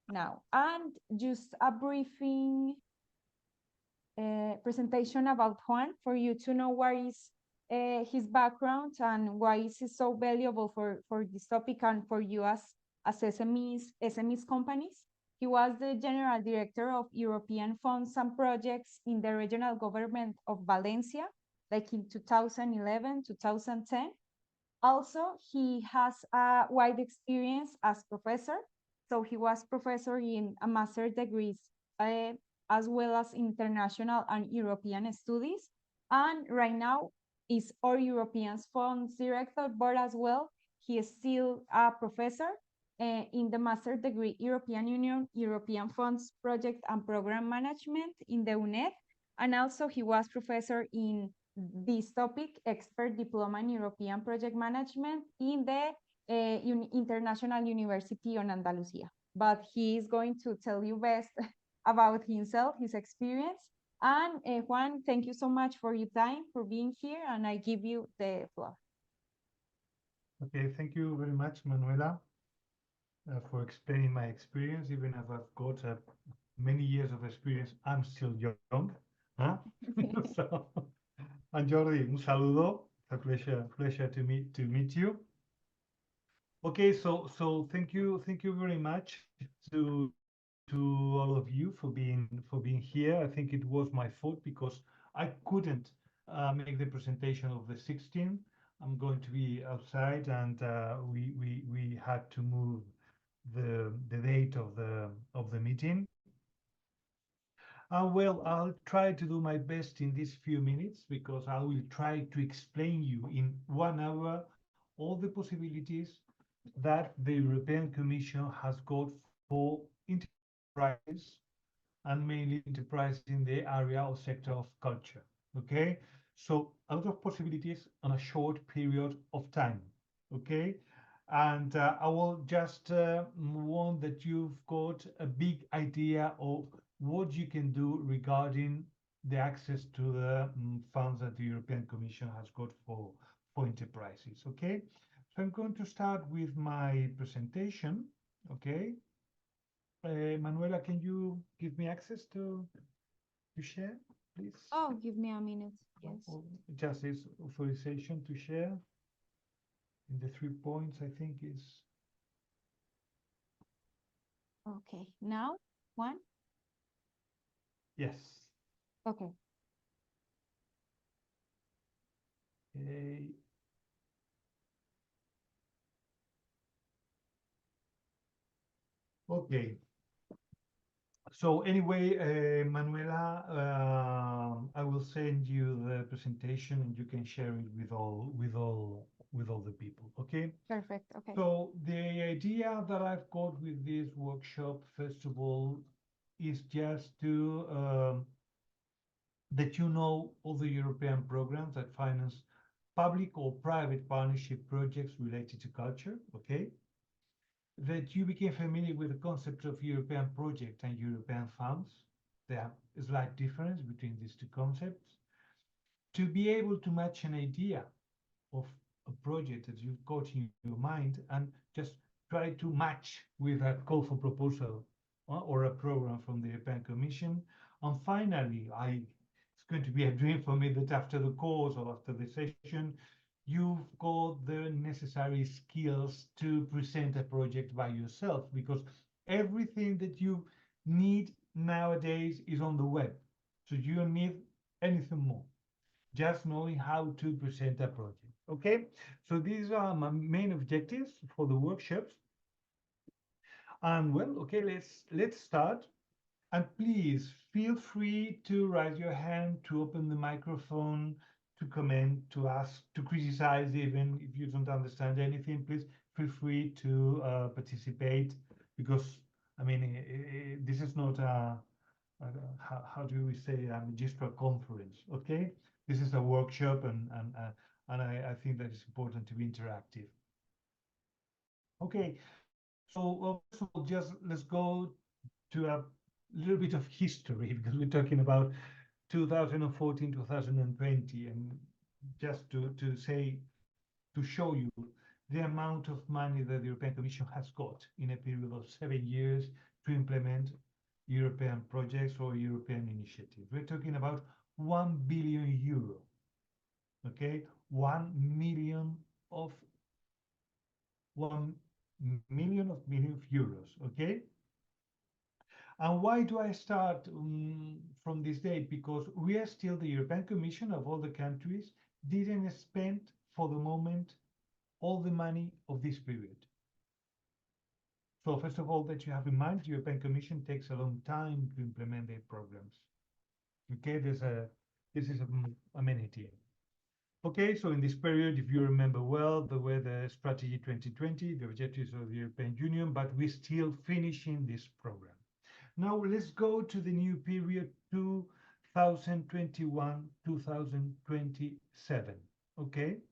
now. And just a briefing presentation about Juan for you to know what is his background and why is he so valuable for this topic and for you as SMEs companies. He was the General Director of European Funds and Projects in the regional government of Valencia, like in 2011, 2010. Also, he has a wide experience as professor. So he was professor in a master degrees, uh, as well as international and European studies. And right now is our European Funds Director, but as well, he is still a professor in the master degree European Union, European Funds Project and Program Management in the UNED. And also he was professor in this topic, expert diploma in European project management in the International University on Andalusia. But he is going to tell you best about himself, his experience. And Juan, thank you so much for your time, for being here, and I give you the floor. Okay, thank you very much, Manuela, for explaining my experience. Even if I've got many years of experience, I'm still young. Huh? So, and Jordi, un saludo. It's a pleasure to meet you. Okay, so thank you very much to all of you for being here. I think it was my fault because I couldn't make the presentation of the 16th. I'm going to be outside, and we had to move the date of the meeting. Well, I'll try to do my best in these few minutes because I will try to explain you in 1 hour all the possibilities that the European Commission has got for enterprises and mainly enterprises in the area or sector of culture. Okay, so a lot of possibilities on a short period of time. Okay, and I will just want that you've got a big idea of what you can do regarding the access to the funds that the European Commission has got for enterprises. Okay, so I'm going to start with my presentation. Okay, Manuela, can you give me access to share, please? Oh, give me a minute. Yes. Just this authorization to share in the 3 points, I think is. Okay, now, Juan? Yes. Okay. Okay. Okay. So anyway, Manuela, I will send you the presentation and you can share it with all the people. Okay. Perfect. Okay. So the idea that I've got with this workshop, first of all, is just to that you know all the European programs that finance public or private partnership projects related to culture. Okay. That you became familiar with the concept of European project and European funds. There are a slight difference between these two concepts. To be able to match an idea of a project that you've got in your mind and just try to match with a call for proposal or a program from the European Commission. And finally, it's going to be a dream for me that after the course or after the session, you've got the necessary skills to present a project by yourself, because everything that you need nowadays is on the web. So you don't need anything more, just knowing how to present a project. Okay, so these are my main objectives for the workshops. And well, okay, let's start. And please feel free to raise your hand, to open the microphone, to comment, to ask, to criticize. Even if you don't understand anything, please feel free to participate, because I mean, this is not how do we say, a magistral conference. Okay, this is a workshop, and I think that it's important to be interactive. Okay, so first of all, just let's go to a little bit of history, because we're talking about 2014, 2020, and just to say, to show you the amount of money that the European Commission has got in a period of 7 years to implement European projects or European initiatives. We're talking about 1 billion euro, okay? 1 million of 1 million of euros, okay? And why do I start from this date? Because we are still, the European Commission of all the countries didn't spend for the moment all the money of this period. So first of all, that you have in mind, the European Commission takes a long time to implement their programs. Okay, this is a amenity. Okay, so in this period, if you remember well, there were the Strategy 2020, the objectives of the European Union, but we're still finishing this program. Now let's go to the new period 2021-2027. Okay.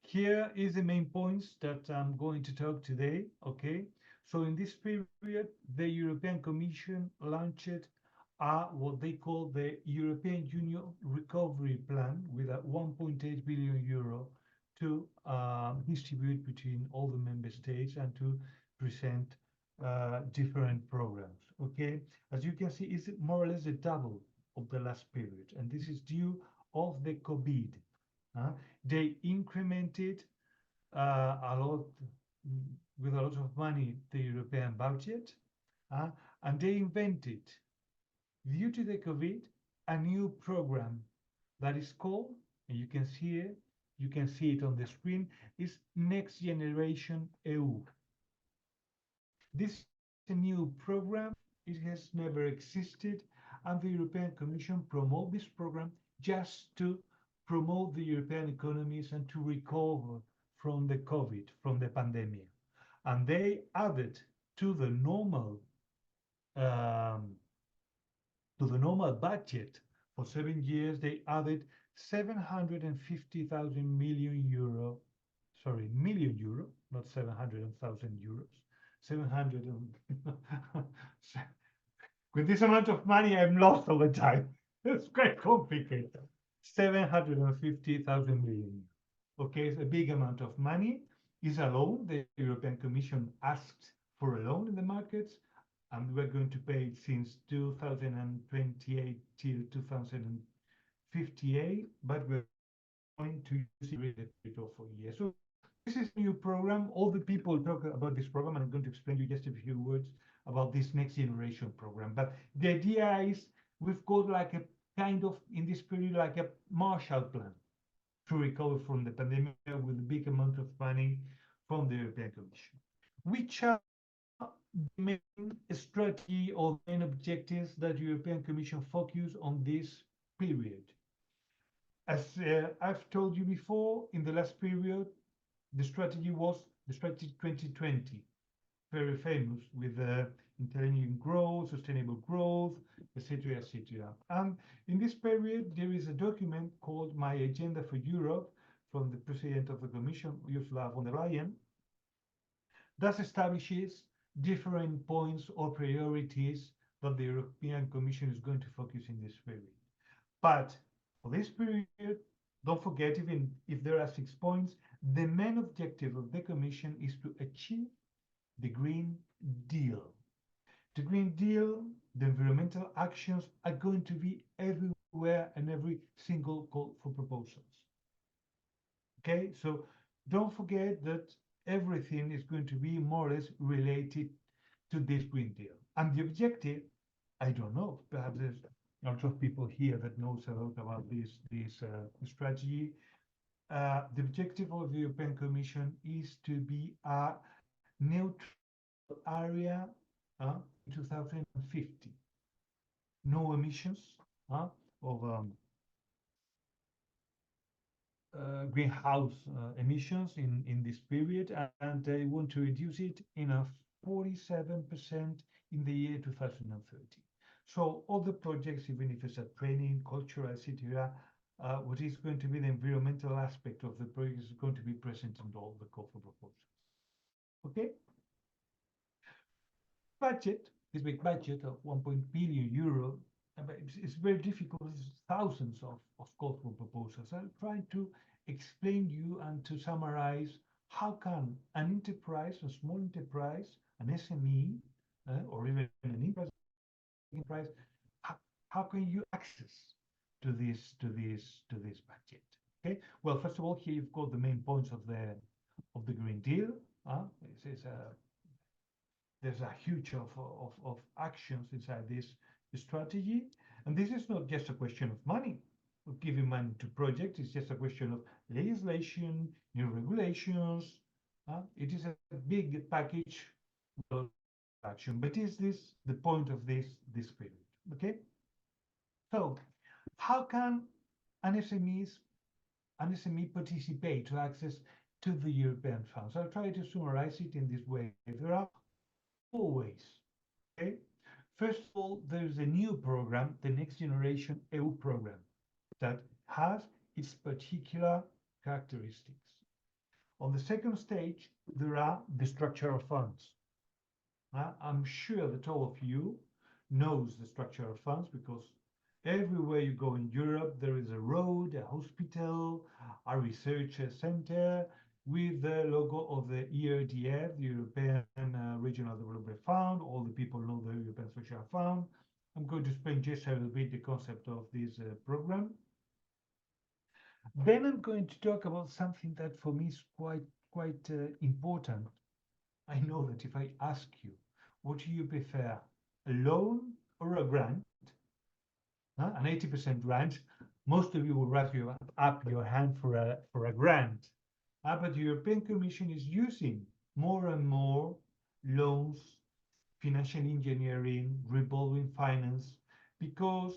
Here is the main points that I'm going to talk today. Okay. So in this period, the European Commission launched what they call the European Union Recovery Plan with a 1.8 billion euro to distribute between all the member states and to present different programs. Okay, as you can see, it's more or less a double of the last period, and this is due of the COVID. They incremented a lot with a lot of money the European budget, and they invented, due to the COVID, a new program that is called, and you can see it on the screen, is Next Generation EU. This is a new program. It has never existed, and the European Commission promote this program just to promote the European economies and to recover from the COVID, from the pandemic. And they added to the normal budget for 7 years. They added 750,000 million euro, sorry, million euro, not 700,000 euros. 700 with this amount of money, I'm lost all the time. It's quite complicated. 750,000 million. Okay, it's a big amount of money. Is a loan. The European Commission asked for a loan in the markets, and we're going to pay it since 2028 till 2058, but we're going to use it for 4 years. So this is a new program. All the people talk about this program, and I'm going to explain to you just a few words about this Next Generation program. But the idea is we've got like a kind of, in this period, like a Marshall Plan to recover from the pandemic with a big amount of money from the European Commission. Which are the main strategy or main objectives that the European Commission focus on this period? As I've told you before, in the last period, the strategy was the Strategy 2020, very famous, with intelligent growth, sustainable growth, etc., etc. And in this period, there is a document called My Agenda for Europe from the President of the Commission, Ursula von der Leyen, that establishes different points or priorities that the European Commission is going to focus in this period. But for this period, don't forget, even if there are 6 points, the main objective of the Commission is to achieve the Green Deal. The Green Deal, the environmental actions are going to be everywhere and every single call for proposals. Okay, so don't forget that everything is going to be more or less related to this Green Deal. And the objective, I don't know, perhaps there's a lot of people here that knows a lot about this strategy. The objective of the European Commission is to be a neutral area in 2050. No emissions of greenhouse emissions in this period, and they want to reduce it in a 47% in the year 2030. So all the projects, even if it's a training, cultural, etc., what is going to be the environmental aspect of the project is going to be present in all the call for proposals. Okay? Budget, this big budget of 1 billion euro, it's very difficult. It's thousands of call for proposals. I'll try to explain you and to summarize how can an enterprise, a small enterprise, an SME, or even an enterprise, how, how can you access to this budget? Okay. Well, first of all, here you've got the main points of the Green Deal. It's a There's a huge of actions inside this strategy. And this is not just a question of money, of giving money to projects. It's just a question of legislation, new regulations. It is a big package of action. But is this the point of this period? Okay. So how can an SME participate to access to the European funds? I'll try to summarize it in this way. There are always. Okay. First of all, there's a new program, the Next Generation EU program, that has its particular characteristics. On the second stage, there are the structural funds. I'm sure that all of you knows the structural funds because everywhere you go in Europe, there is a road, a hospital, a research center with the logo of the ERDF, the European Regional Development Fund. All the people know the European Social Fund. I'm going to explain just a little bit the concept of this program. Then I'm going to talk about something that for me is quite important. I know that if I ask you, what do you prefer, a loan or a grant? An 80% grant, most of you will raise up your hand for a grant. But the European Commission is using more and more loans, financial engineering, revolving finance, because,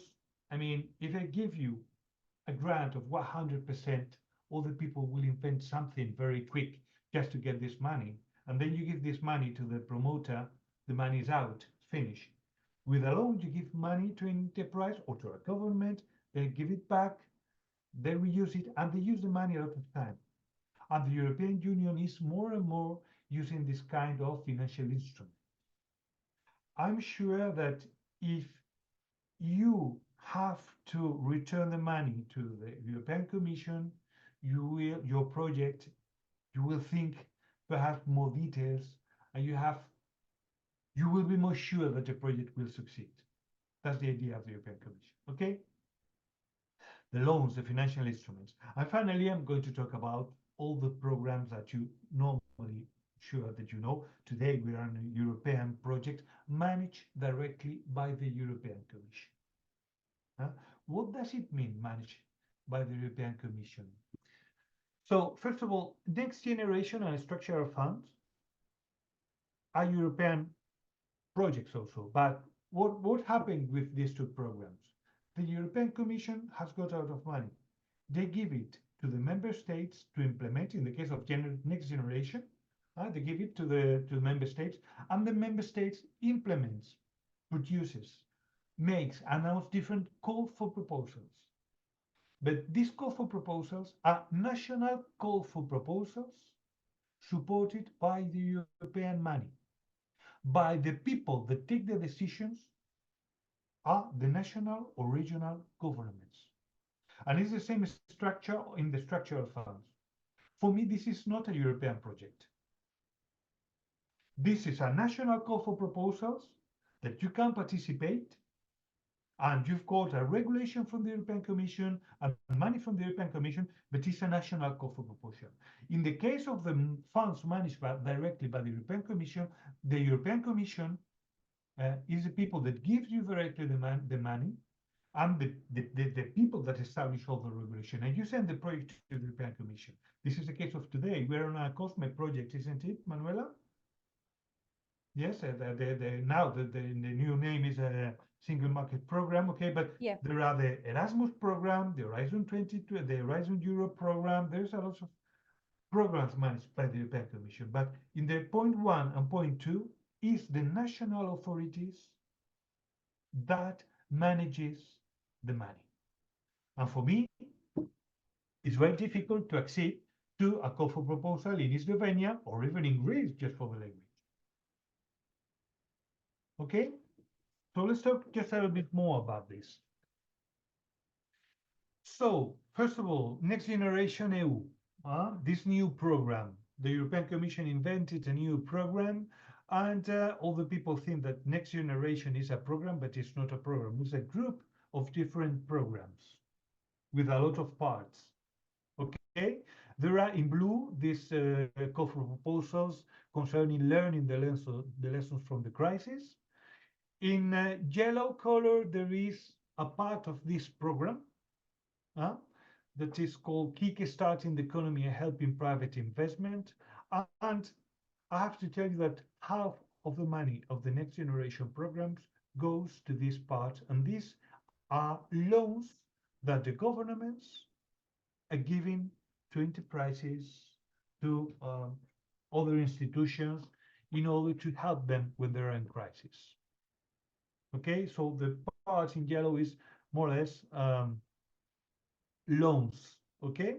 I mean, if I give you a grant of 100%, all the people will invent something very quick just to get this money. And then you give this money to the promoter, the money is out, finished. With a loan, you give money to an enterprise or to a government, they give it back, they reuse it, and they use the money a lot of time. And the European Union is more and more using this kind of financial instrument. I'm sure that if you have to return the money to the European Commission, your project, you will think perhaps more details, and you will be more sure that the project will succeed. That's the idea of the European Commission. Okay? The loans, the financial instruments. And finally, I'm going to talk about all the programs that you normally sure that you know. Today, we are on a European project managed directly by the European Commission. What does it mean, managed by the European Commission? So, first of all, next generation and structural funds are European projects also. But what happened with these two programs? The European Commission has got out of money. They give it to the member states to implement. In the case of next generation, they give it to the member states, and the member states implements, produces, makes, announce different call for proposals. But these call for proposals are national call for proposals supported by the European money. By the people that take the decisions are the national or regional governments. And it's the same structure in the structural funds. For me, this is not a European project. This is a national call for proposals that you can participate, and you've got a regulation from the European Commission and money from the European Commission, but it's a national call for proposal. In the case of the funds managed directly by the European Commission is the people that give you directly the money, and the people that establish all the regulation. And you send the project to the European Commission. This is the case of today. We're on a COSME project, isn't it, Manuela? Yes, now the new name is a single market program, okay, but Yeah. there are the Erasmus program, the Horizon 22, the Horizon Europe program. There's a lot of programs managed by the European Commission. But in the point 1 and point 2 is the national authorities that manages the money. And for me, it's very difficult to accede to a call for proposal in Slovenia or even in Greece just for the language. Okay, so let's talk just a little bit more about this. So First of all, Next Generation EU, this new program. The European Commission invented a new program, and all the people think that Next Generation is a program, but it's not a program. It's a group of different programs with a lot of parts. Okay, there are in blue these call for proposals concerning learning the lessons from the crisis. In yellow color, there is a part of this program uh, that is called Kickstarting the Economy and Helping Private Investment. And I have to tell you that half of the money of the Next Generation programs goes to this part, and these are loans that the governments are giving to enterprises, to other institutions, in order to help them when they're in crisis. Okay, so the part in yellow is more or less loans. Okay,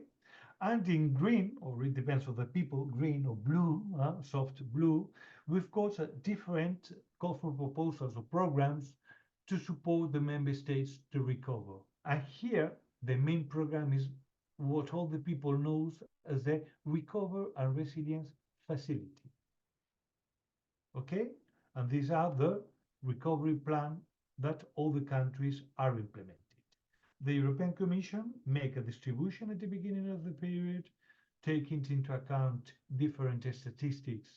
and in green, or it depends on the people, green or blue, soft blue, we've got different call for proposals or programs to support the member states to recover. And here, the main program is what all the people knows as the Recover and Resilience Facility. Okay, and these are the recovery plan that all the countries are implementing. The European Commission make a distribution at the beginning of the period, taking into account different statistics,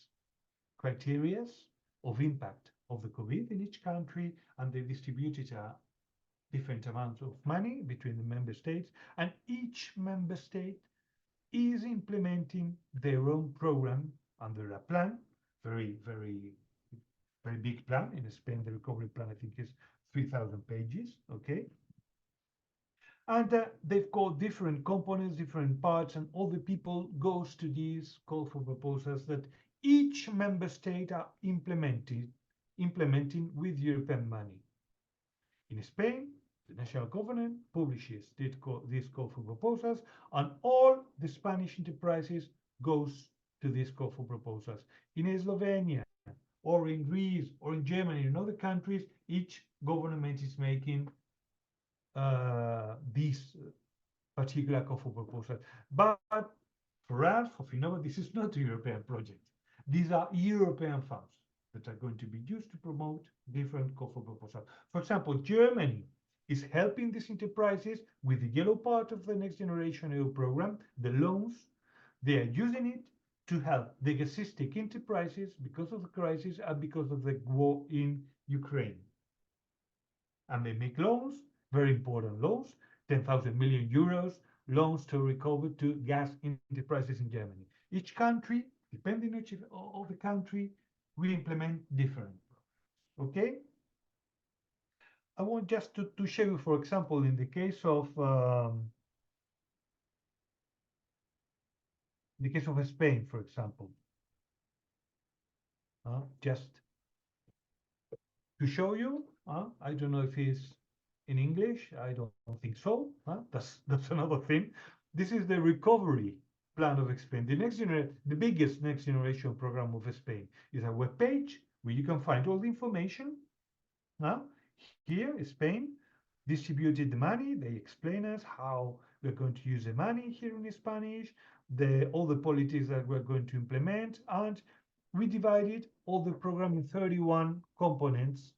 criteria of impact of the COVID in each country, and they distributed a different amounts of money between the member states, and each member state is implementing their own program under a plan, very big plan. In Spain, the recovery plan, I think, is 3,000 pages, okay? And they've got different components, different parts, and all the people goes to these call for proposals that each member state are implementing with European money. In Spain, the national government publishes these call for proposals, and all the Spanish enterprises goes to these call for proposals. In Slovenia, or in Greece, or in Germany, in other countries, each government is making this particular call for proposal. But for us, for Finova, this is not a European project. These are European funds that are going to be used to promote different call for proposals. For example, Germany is helping these enterprises with the yellow part of the Next Generation EU program, the loans. They are using it to help the gasistic enterprises because of the crisis and because of the war in Ukraine. And they make loans, very important loans, 10,000 million euros, loans to recover to gas enterprises in Germany. Each country, depending on the country, we implement different programs. Okay? I want just to show you, for example, in the case of Spain, for example, just to show you. I don't know if it's in English. I don't think so. That's another thing. This is the recovery plan of Spain. The biggest Next Generation program of Spain is a web page where you can find all the information. Here, Spain distributed the money. They explain us how we're going to use the money here in Spanish, all the politics that we're going to implement, and we divided all the program in 31 components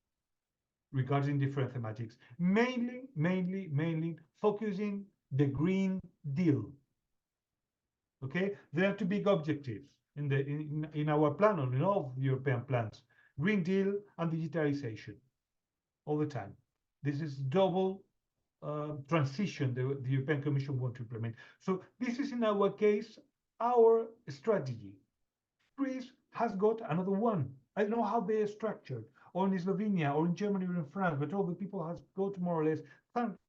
regarding different thematics, mainly focusing the Green Deal. Okay, there are two big objectives in our plan, or in all the European plans: Green Deal and digitalization. All the time, this is double transition the European Commission want to implement. So this is in our case our strategy. Greece has got another one. I don't know how they are structured, or in Slovenia, or in Germany, or in France, but all the people has got more or less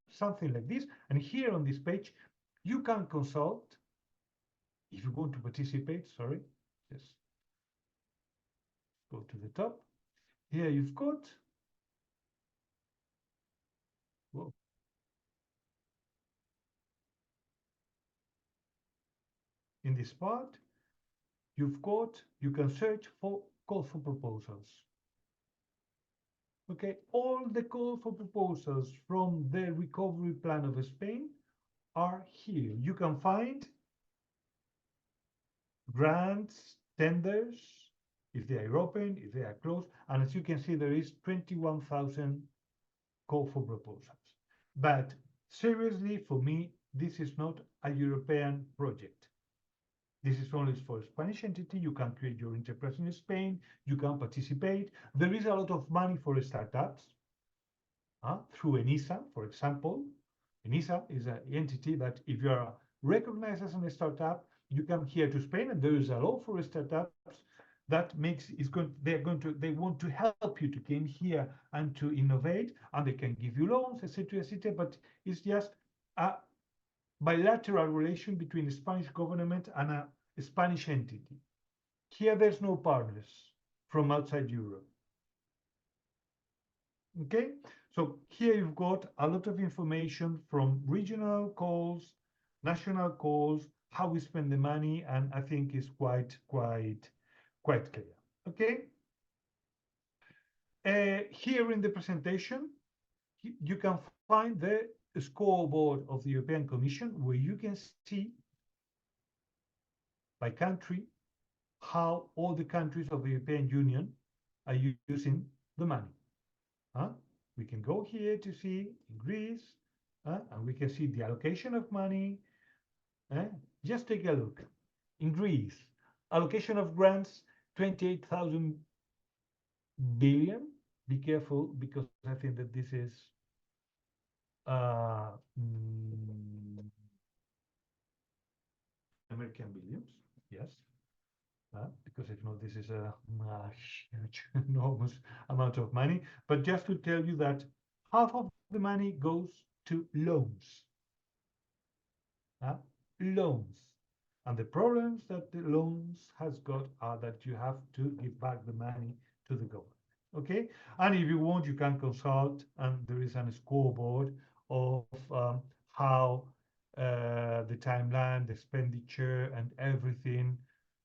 something like this. And here on this page, you can consult if you want to participate. Sorry, just go to the top. Here you've got. Whoa. In this part, you can search for call for proposals. Okay, all the call for proposals from the recovery plan of Spain are here. You can find grants, tenders, if they are open, if they are closed. And as you can see, there is 21,000 call for proposals. But seriously, for me, this is not a European project. This is only for Spanish entity. You can create your enterprise in Spain. You can participate. There is a lot of money for startups through ENISA, for example. ENISA is an entity that if you are recognized as a startup, you come here to Spain, and there is a law for startups that makes is going. They want to help you to come here and to innovate, and they can give you loans, etc., etc. But it's just a bilateral relation between the Spanish government and a Spanish entity. Here, there's no partners from outside Europe. Okay, so here you've got a lot of information from regional calls, national calls, how we spend the money, and I think it's quite clear. Okay, here in the presentation, you can find the scoreboard of the European Commission, where you can see by country how all the countries of the European Union are using the money. We can go here to see in Greece, and we can see the allocation of money. Just take a look. In Greece, allocation of grants, 28,000 billion. Be careful, because I think that this is uh, mm, American billions. Yes. Because if not, this is a huge, enormous amount of money. But just to tell you that half of the money goes to loans. Loans. And the problems that the loans has got are that you have to give back the money to the government. Okay, and if you want, you can consult, and there is a scoreboard of how the timeline, the expenditure, and everything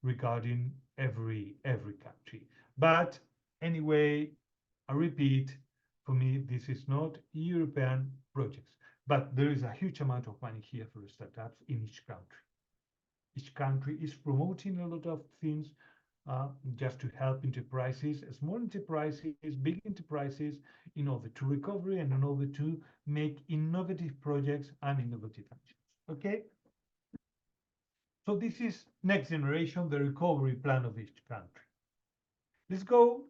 regarding every country. But anyway, I repeat, for me, this is not European projects, but there is a huge amount of money here for startups in each country. Each country is promoting a lot of things just to help enterprises, small enterprises, big enterprises, in order to recover and in order to make innovative projects and innovative actions. Okay? So this is next generation, the recovery plan of each country. Let's go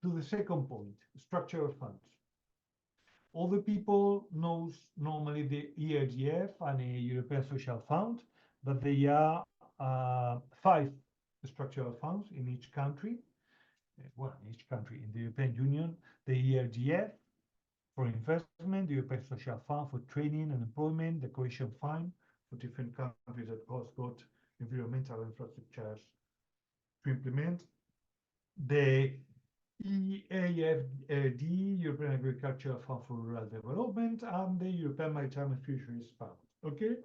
to the second point, structure of funds. All the people knows normally the ERDF and a European Social Fund, but there are 5 structural funds in each country. Well, in each country in the European Union, the ERDF for investment, the European Social Fund for training and employment, the Cohesion Fund for different countries that has got environmental infrastructures to implement, the EAFD, European Agricultural Fund for Rural Development, and the European Maritime and Fisheries Fund. Okay?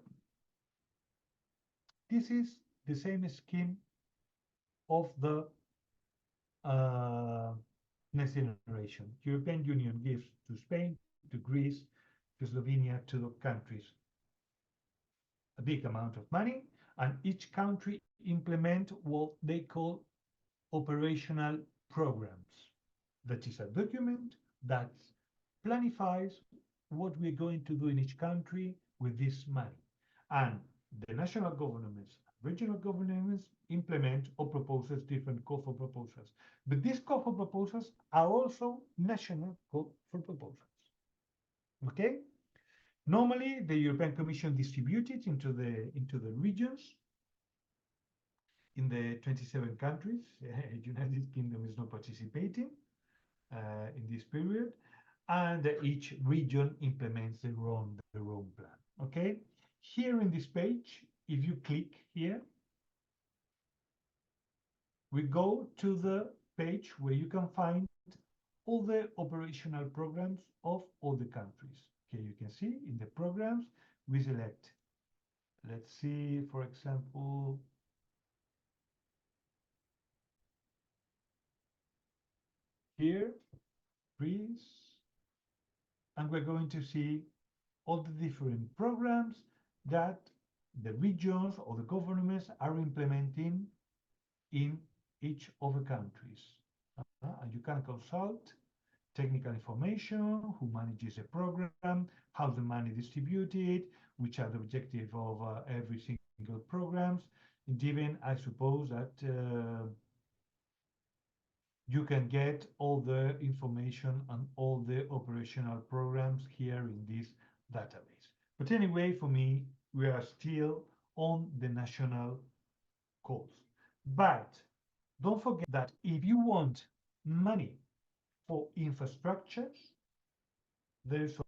This is the same scheme of the next generation. European Union gives to Spain, to Greece, to Slovenia, to the countries a big amount of money, and each country implement what they call operational programs. That is a document that planifies what we're going to do in each country with this money. And the national governments, regional governments implement or proposes different call for proposals. But these call for proposals are also national call for proposals. Okay? Normally, the European Commission distributes it into the regions in the 27 countries. United Kingdom is not participating in this period, and each region implements their own plan. Okay, here in this page, if you click here, we go to the page where you can find all the operational programs of all the countries. Okay, you can see in the programs we select. Let's see, for example, here, Greece, and we're going to see all the different programs that the regions or the governments are implementing in each of the countries. And you can consult technical information, who manages a program, how's the money distributed, which are the objective of every single programs. And even I suppose that you can get all the information on all the operational programs here in this database. But anyway, for me, we are still on the national calls. But don't forget that if you want money for infrastructures, there is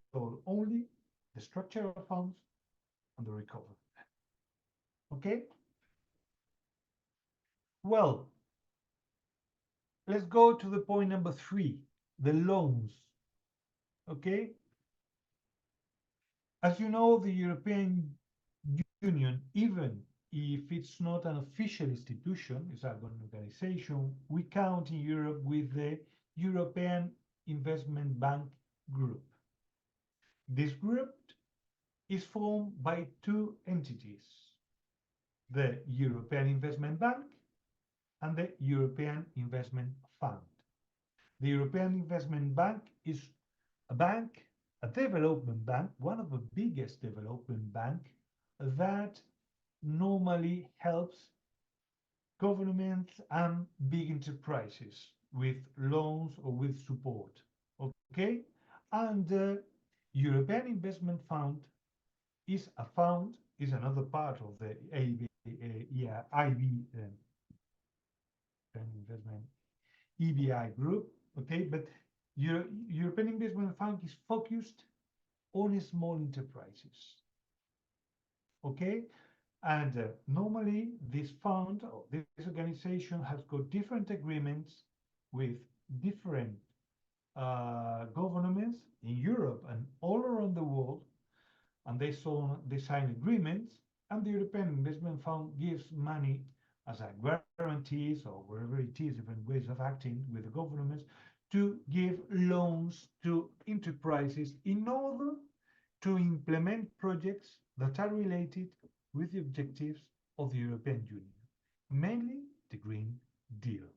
only the structural funds and the recovery plan. Okay? Well, let's go to the point number 3, the loans. Okay? As you know, the European Union, even if it's not an official institution, it's an organization, we count in Europe with the European Investment Bank Group. This group is formed by 2 entities, the European Investment Bank and the European Investment Fund. The European Investment Bank is a bank, a development bank, one of the biggest development banks that normally helps governments and big enterprises with loans or with support. Okay? And the European Investment Fund is a fund, is another part of the IB investment EBI group. Okay, but European Investment Fund is focused on small enterprises. Okay, and normally this fund or this organization has got different agreements with different governments in Europe and all around the world, and they sign agreements, and the European Investment Fund gives money as a guarantees or wherever it is, different ways of acting with the governments to give loans to enterprises in order to implement projects that are related with the objectives of the European Union, mainly the Green Deal.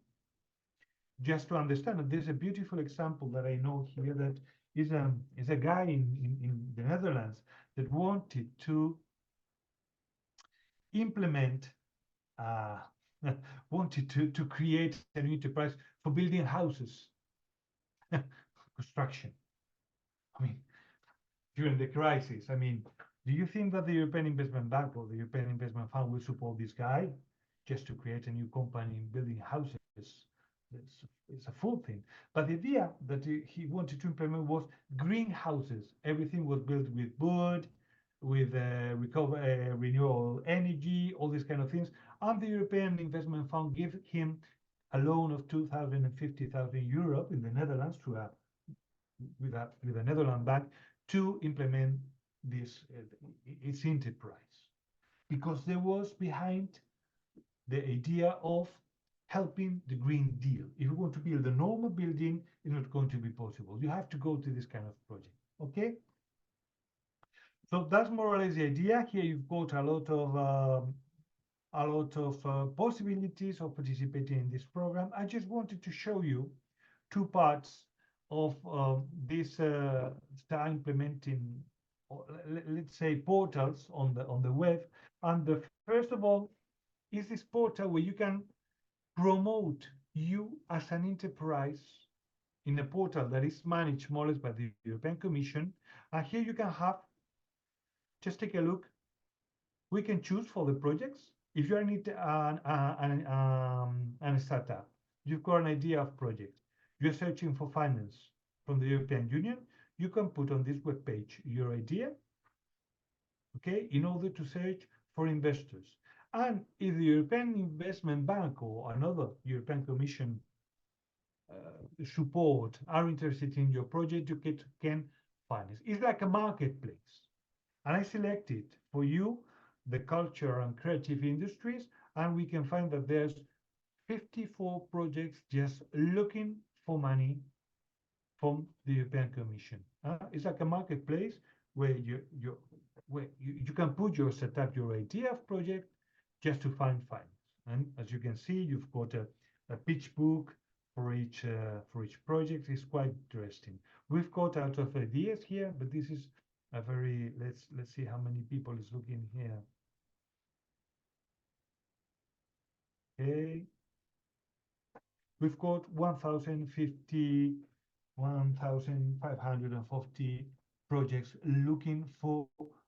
Just to understand, there's a beautiful example that I know here that is a guy in the Netherlands that wanted to implement wanted to create an enterprise for building houses, construction. I mean, during the crisis, I mean, do you think that the European Investment Bank or the European Investment Fund will support this guy just to create a new company in building houses? It's a full thing. But the idea that he wanted to implement was greenhouses. Everything was built with wood, with renewable energy, all these kind of things. And the European Investment Fund gave him a loan of 2,000 and 50,000 euro in the Netherlands with a Netherlands bank to implement this its enterprise, because there was behind the idea of helping the Green Deal. If you want to build a normal building, it's not going to be possible. You have to go to this kind of project. Okay. So that's more or less the idea. Here you've got a lot of possibilities of participating in this program. I just wanted to show you 2 parts of this implementing, let's say, portals on the web. And the first of all is this portal where you can promote you as an enterprise in a portal that is managed more or less by the European Commission. And here you can have, just take a look. We can choose for the projects. If you're in a startup, you've got an idea of project, you're searching for finance from the European Union, you can put on this web page your idea, okay, in order to search for investors. And if the European Investment Bank or another European Commission support are interested in your project, you can finance. It's like a marketplace. And I selected for you the culture and creative industries, and we can find that there's 54 projects just looking for money from the European Commission. It's like a marketplace where you can put your setup, your idea of project, just to find finance. And as you can see, you've got a pitch book for each project. It's quite interesting. We've got out of ideas here, but this is a very let's see how many people is looking here. Okay, we've got 1,540 projects looking for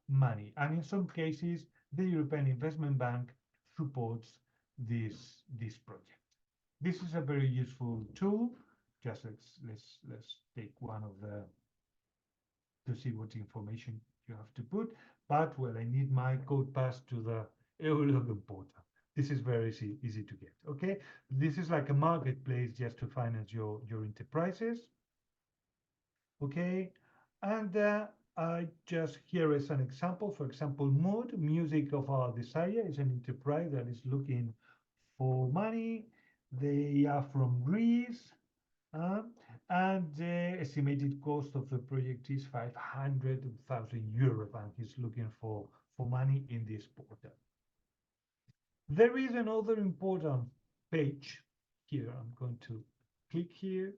money. And in some cases, the European Investment Bank supports this project. This is a very useful tool. Just let's take one of the to see what information you have to put. But well, I need my code pass to the Eurologin portal. This is very easy to get. Okay, this is like a marketplace just to finance your enterprises. Okay, and I just here is an example. For example, Mood Music of Our Desire is an enterprise that is looking for money. They are from Greece. Uh, and the estimated cost of the project is 500,000 euro, and he's looking for money in this portal. There is another important page here. I'm going to click here,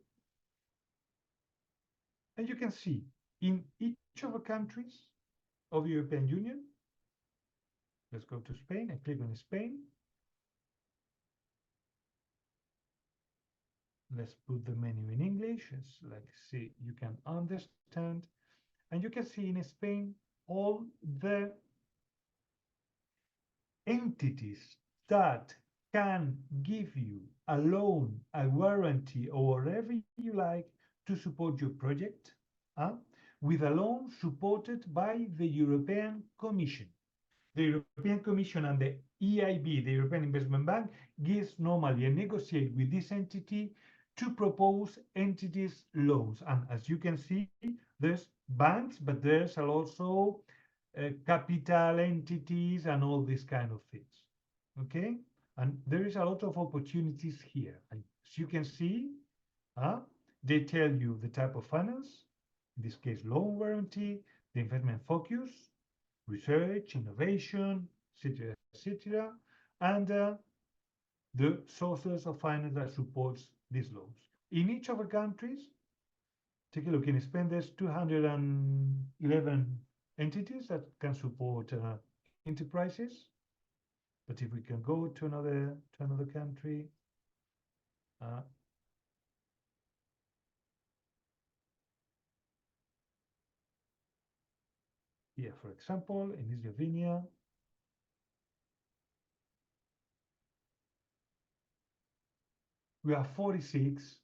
and you can see in each of the countries of the European Union. Let's go to Spain. I click on Spain. Let's put the menu in English. It's like see you can understand, and you can see in Spain all the entities that can give you a loan, a warranty, or whatever you like to support your project, with a loan supported by the European Commission. The European Commission and the EIB, the European Investment Bank, gives normally and negotiate with this entity to propose entities loans. And as you can see, there's banks, but there's also capital entities and all these kind of things. Okay, and there is a lot of opportunities here. As you can see, they tell you the type of finance, in this case, loan warranty, the investment focus, research, innovation, etc., etc., and the sources of finance that supports these loans. In each of the countries, take a look. In Spain, there's 211 entities that can support enterprises. But if we can go to another country, here, for example, in Slovenia, we have 46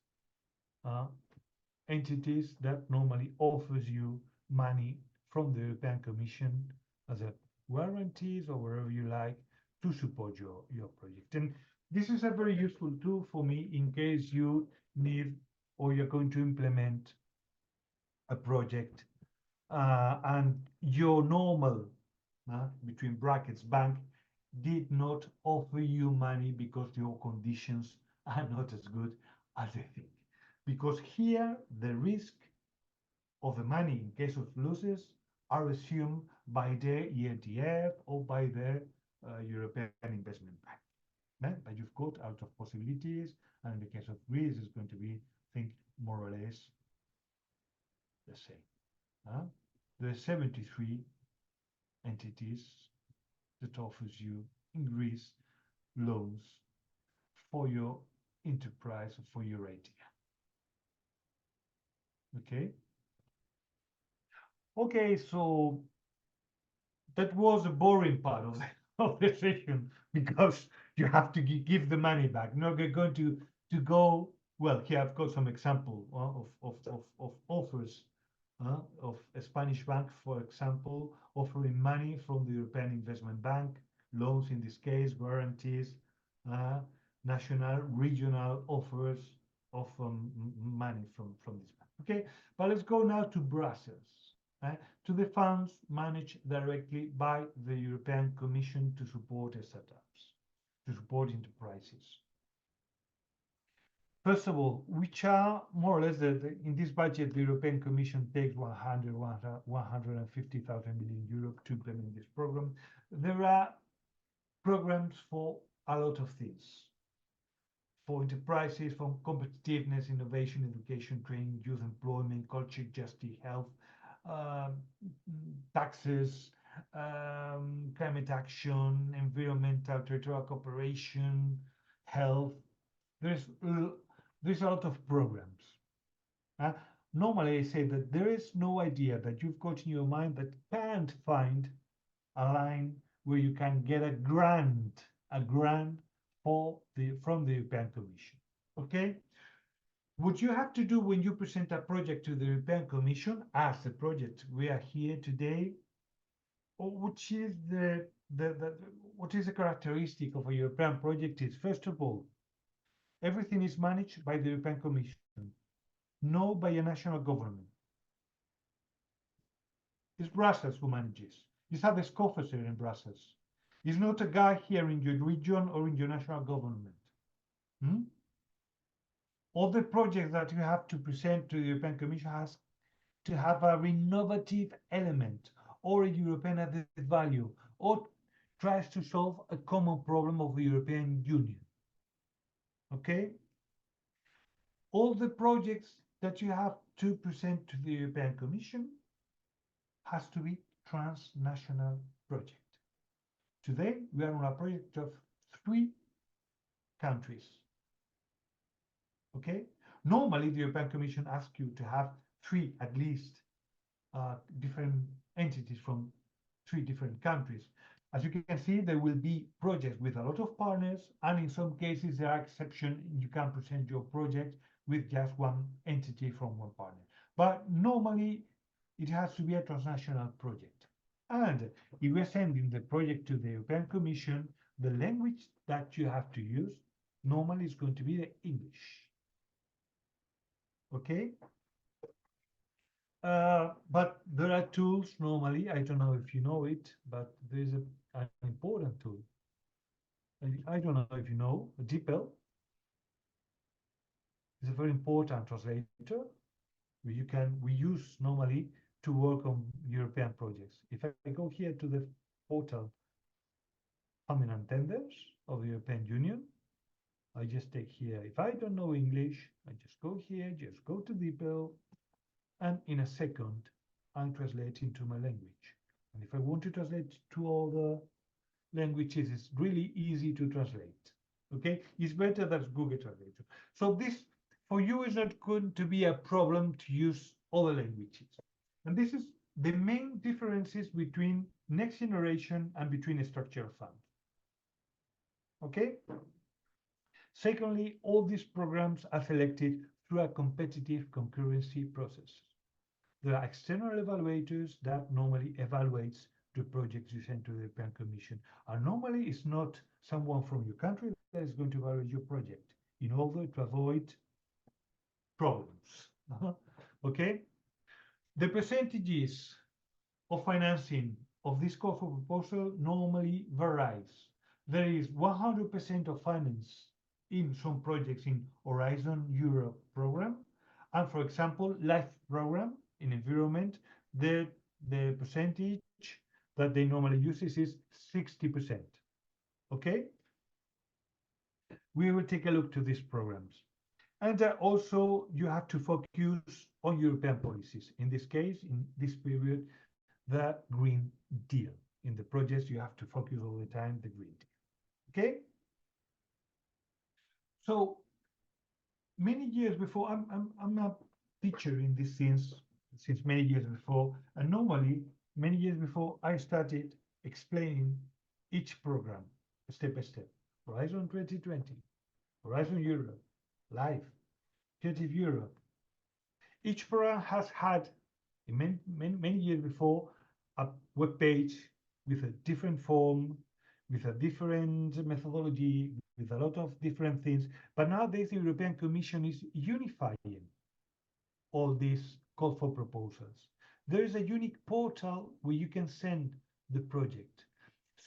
entities that normally offers you money from the European Commission as a warranties or wherever you like to support your project. And this is a very useful tool for me in case you need or you're going to implement a project and your normal, between brackets, bank did not offer you money because your conditions are not as good as they think. Because here, the risk of the money in case of losses are assumed by the ENTF or by the European Investment Bank. But you've got out of possibilities, and in the case of Greece, it's going to be, I think, more or less the same. There are 73 entities that offers you in Greece loans for your enterprise or for your idea. Okay. Okay, so that was a boring part of of the session because you have to give the money back. Now we're going to go. Well, here I've got some example of offers of a Spanish bank, for example, offering money from the European Investment Bank, loans in this case, guarantees, national, regional offers of money from this bank. Okay, but let's go now to Brussels, to the funds managed directly by the European Commission to support startups, to support enterprises. First of all, which are more or less in this budget, the European Commission takes 150,000 million euros to implement this program. There are programs for a lot of things, for enterprises, for competitiveness, innovation, education, training, youth employment, culture, justice, health, um, taxes, climate action, environmental, territorial cooperation, health. There's there's a lot of programs. Uh, Normally, I say that there is no idea that you've got in your mind that can't find a line where you can get a grant from the European Commission. Okay? What you have to do when you present a project to the European Commission, as the project we are here today, which is what is the characteristic of a European project is, first of all, everything is managed by the European Commission, not by a national government. It's Brussels who manages. It's a desk officer in Brussels. It's not a guy here in your region or in your national government. Hmm? All the projects that you have to present to the European Commission has to have a innovative element or a European added value or tries to solve a common problem of the European Union. Okay? All the projects that you have to present to the European Commission has to be transnational project. Today, we are on a project of 3 countries. Okay? Normally, the European Commission asks you to have 3 at least different entities from 3 different countries. As you can see, there will be projects with a lot of partners, and in some cases, there are exceptions. You can present your project with just 1 entity from 1 partner. But normally, it has to be a transnational project. And if we're sending the project to the European Commission, the language that you have to use normally is going to be the English. Okay? But there are tools normally, I don't know if you know it, but there's an important tool. I don't know if you know, DeepL is a very important translator we use normally to work on European projects. If I go here to the portal Permanent Tenders of the European Union, I just take here, if I don't know English, I just go here, just go to DeepL, and in a second, I translate into my language. And if I want to translate to all the languages, it's really easy to translate. Okay, it's better than Google Translator. So this, for you, is not going to be a problem to use other languages. And this is the main differences between next generation and between structural funds. Okay. Secondly, all these programs are selected through a competitive concurrency process. There are external evaluators that normally evaluates the projects you send to the European Commission. And normally it's not someone from your country that is going to evaluate your project in order to avoid problems. Okay? The percentages of financing of this call for proposal normally varies. There is 100% of finance in some projects in Horizon Europe program. And for example, LIFE program in environment, the percentage that they normally use is 60%. Okay? We will take a look to these programs. And also you have to focus on European policies. In this case, in this period, the Green Deal. In the projects, you have to focus all the time the Green Deal. Okay? So many years before, I'm a teacher in this sense since many years before, and normally many years before I started explaining each program step by step. Horizon 2020, Horizon Europe, Life, Creative Europe. Each program has had many years before a web page with a different form, with a different methodology, with a lot of different things. But nowadays, the European Commission is unifying all these call for proposals. There is a unique portal where you can send the project.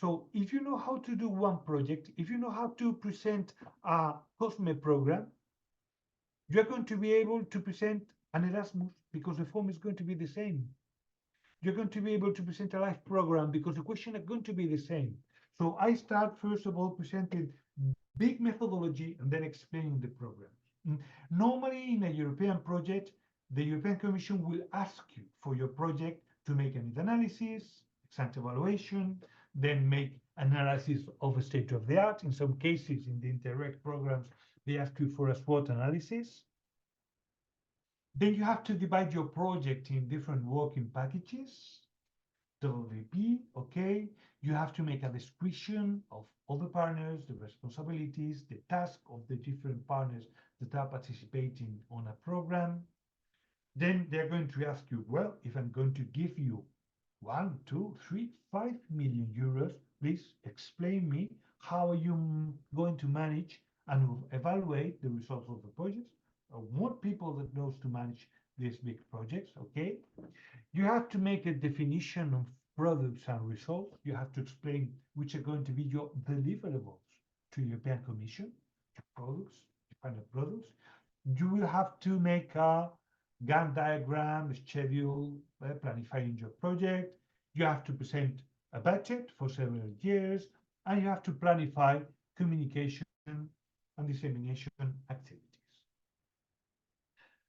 So if you know how to do one project, if you know how to present a COSME program, You're going to be able to present an Erasmus because the form is going to be the same. You're going to be able to present a live program because the questions are going to be the same. So I start first of all presenting big methodology and then explaining the programs. Normally in a European project, the European Commission will ask you for your project to make a meta-analysis, ex-ante evaluation, then make analysis of a state of the art. In some cases, in the Interact programs, they ask you for a SWOT analysis. Then you have to divide your project in different working packages. WP, okay. You have to make a description of all the partners, the responsibilities, the task of the different partners that are participating on a program. Then they're going to ask you, well, if I'm going to give you 1, 2, 3, 5 million euros, please explain me how are you going to manage and evaluate the results of the projects. I want people that knows to manage these big projects, okay? You have to make a definition of products and results. You have to explain which are going to be your deliverables to European Commission, your products, your final products. You will have to make a Gantt diagram, schedule, planifying your project. You have to present a budget for several years, and you have to planify communication and dissemination activities.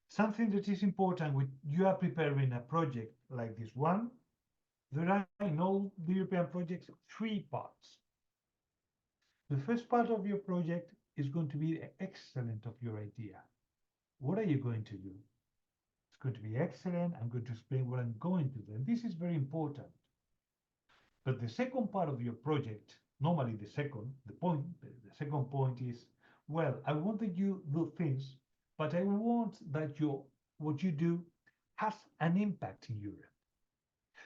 Something that is important when you are preparing a project like this one, there are in all the European projects 3 parts. The first part of your project is going to be the excellence of your idea. What are you going to do? It's going to be excellent. I'm going to explain what I'm going to do. And this is very important. But the second part of your project, normally the second point is, well, I want that you do things, but I want that what you do has an impact in Europe.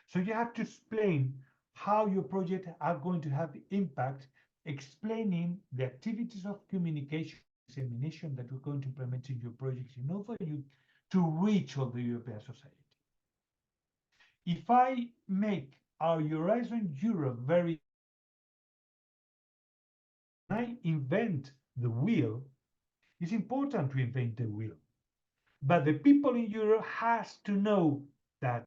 So you have to explain how your project are going to have impact, explaining the activities of communication, dissemination that we're going to implement in your projects in order for you to reach all the European society. If I make our Horizon Europe very, I invent the wheel, it's important to invent the wheel. But the people in Europe has to know that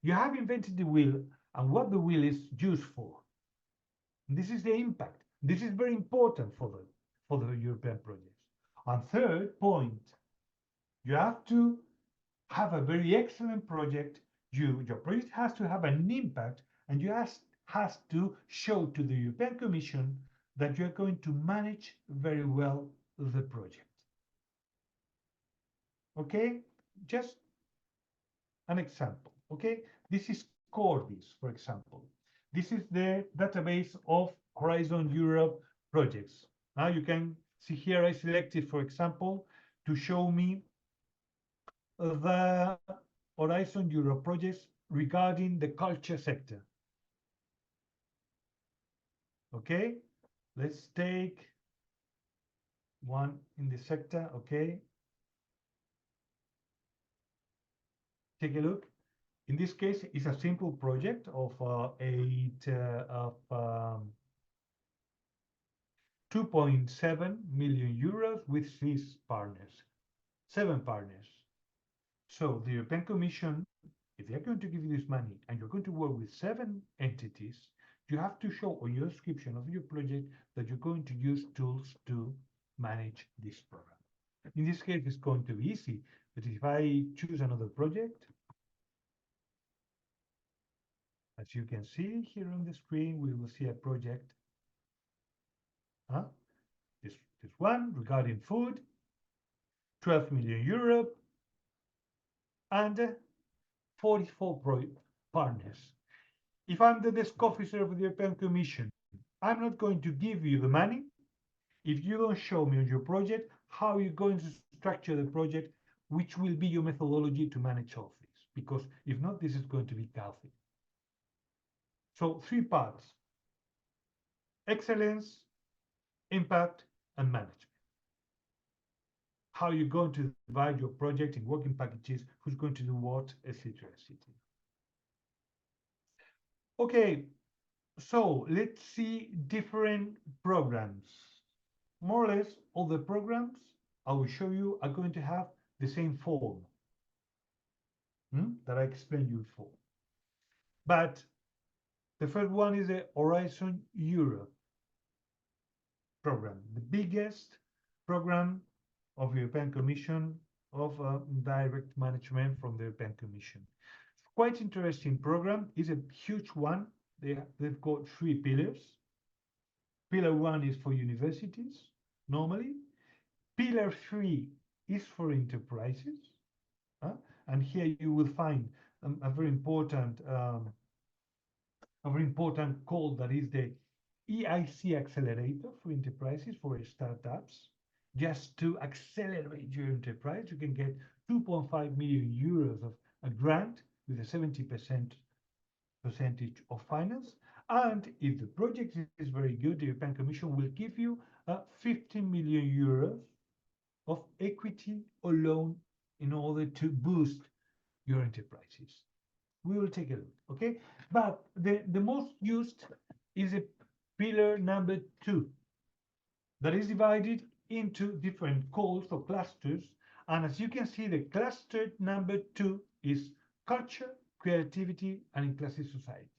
you have invented the wheel and what the wheel is used for. And this is the impact. This is very important for the European projects. And third point, you have to have a very excellent project. Your project has to have an impact, and you has to show to the European Commission that you're going to manage very well the project. Okay, just an example. Okay, this is Cordis, for example. This is the database of Horizon Europe projects. Now you can see here I selected, for example, to show me the Horizon Europe projects regarding the culture sector. Okay, let's take one in the sector. Okay, take a look. In this case, it's a simple project of 2.7 million euros with 7 partners. So the European Commission, if they're going to give you this money and you're going to work with 7 entities, you have to show on your description of your project that you're going to use tools to manage this program. In this case, it's going to be easy, but if I choose another project, as you can see here on the screen, we will see a project. This one regarding food, 12 million euro, and 44 partners. If I'm the desk officer of the European Commission, I'm not going to give you the money if you don't show me on your project how you're going to structure the project, which will be your methodology to manage all this. Because if not, this is going to be chaotic. So 3 parts: excellence, impact, and management. How you're going to divide your project in working packages, who's going to do what, etc., etc. Okay, so let's see different programs. More or less, all the programs I will show you are going to have the same form that I explained you before. But the first one is the Horizon Europe program, the biggest program of the European Commission of direct management from the European Commission. It's quite interesting program. It's a huge one. They've got 3 pillars. Pillar 1 is for universities, normally. Pillar 3 is for enterprises. And here you will find a very important call, that is the EIC Accelerator for enterprises, for startups. Just to accelerate your enterprise, you can get 2.5 million euros of a grant with a 70% percentage of finance. And if the project is very good, the European Commission will give you 15 million euros of equity or loan in order to boost your enterprises. We will take a look, okay? But the most used is a pillar number 2 that is divided into different calls or clusters. And as you can see, the cluster number 2 is culture, creativity, and inclusive society.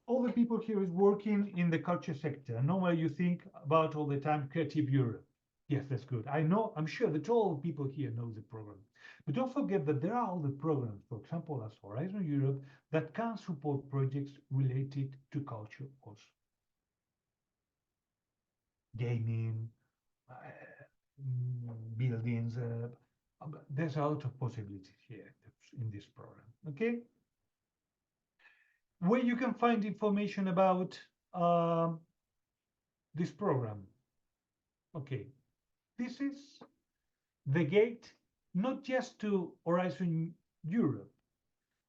All the people here is working in the culture sector. Normally you think about all the time Creative Europe. Yes, that's good. I know, I'm sure that all the people here know the program. But don't forget that there are other programs, for example, as Horizon Europe, that can support projects related to culture also. Gaming, buildings, there's a lot of possibilities here in this program, okay? Where you can find information about this program. Okay, this is the gate, not just to Horizon Europe.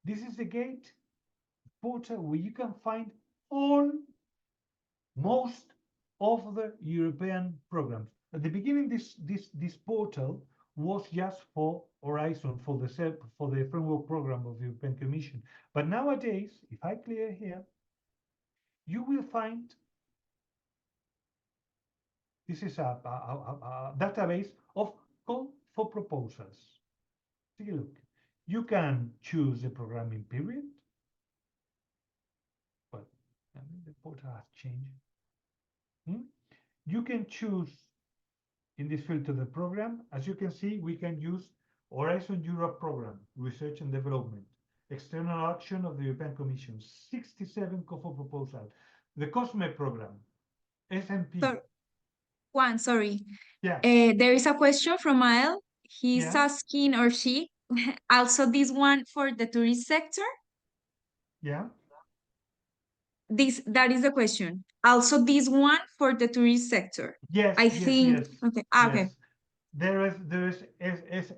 This is the gate portal where you can find most of the European programs. At the beginning, this portal was just for Horizon, for the framework program of the European Commission. But nowadays, if I clear here, you will find this is a database of call for proposals. Take a look. You can choose a programming period, but the portal has changed. You can choose in this field of the program. As you can see, we can use Horizon Europe program, research and development, external action of the European Commission, 67 call for proposals, the COSME program, SMP. Juan, sorry. Yeah. There is a question from Ael. He's Yeah. asking, or she, also this one for the tourist sector? Yeah. That is the question. Also this one for the tourist sector? Yes, I think, yes. okay. Yes. Okay. There is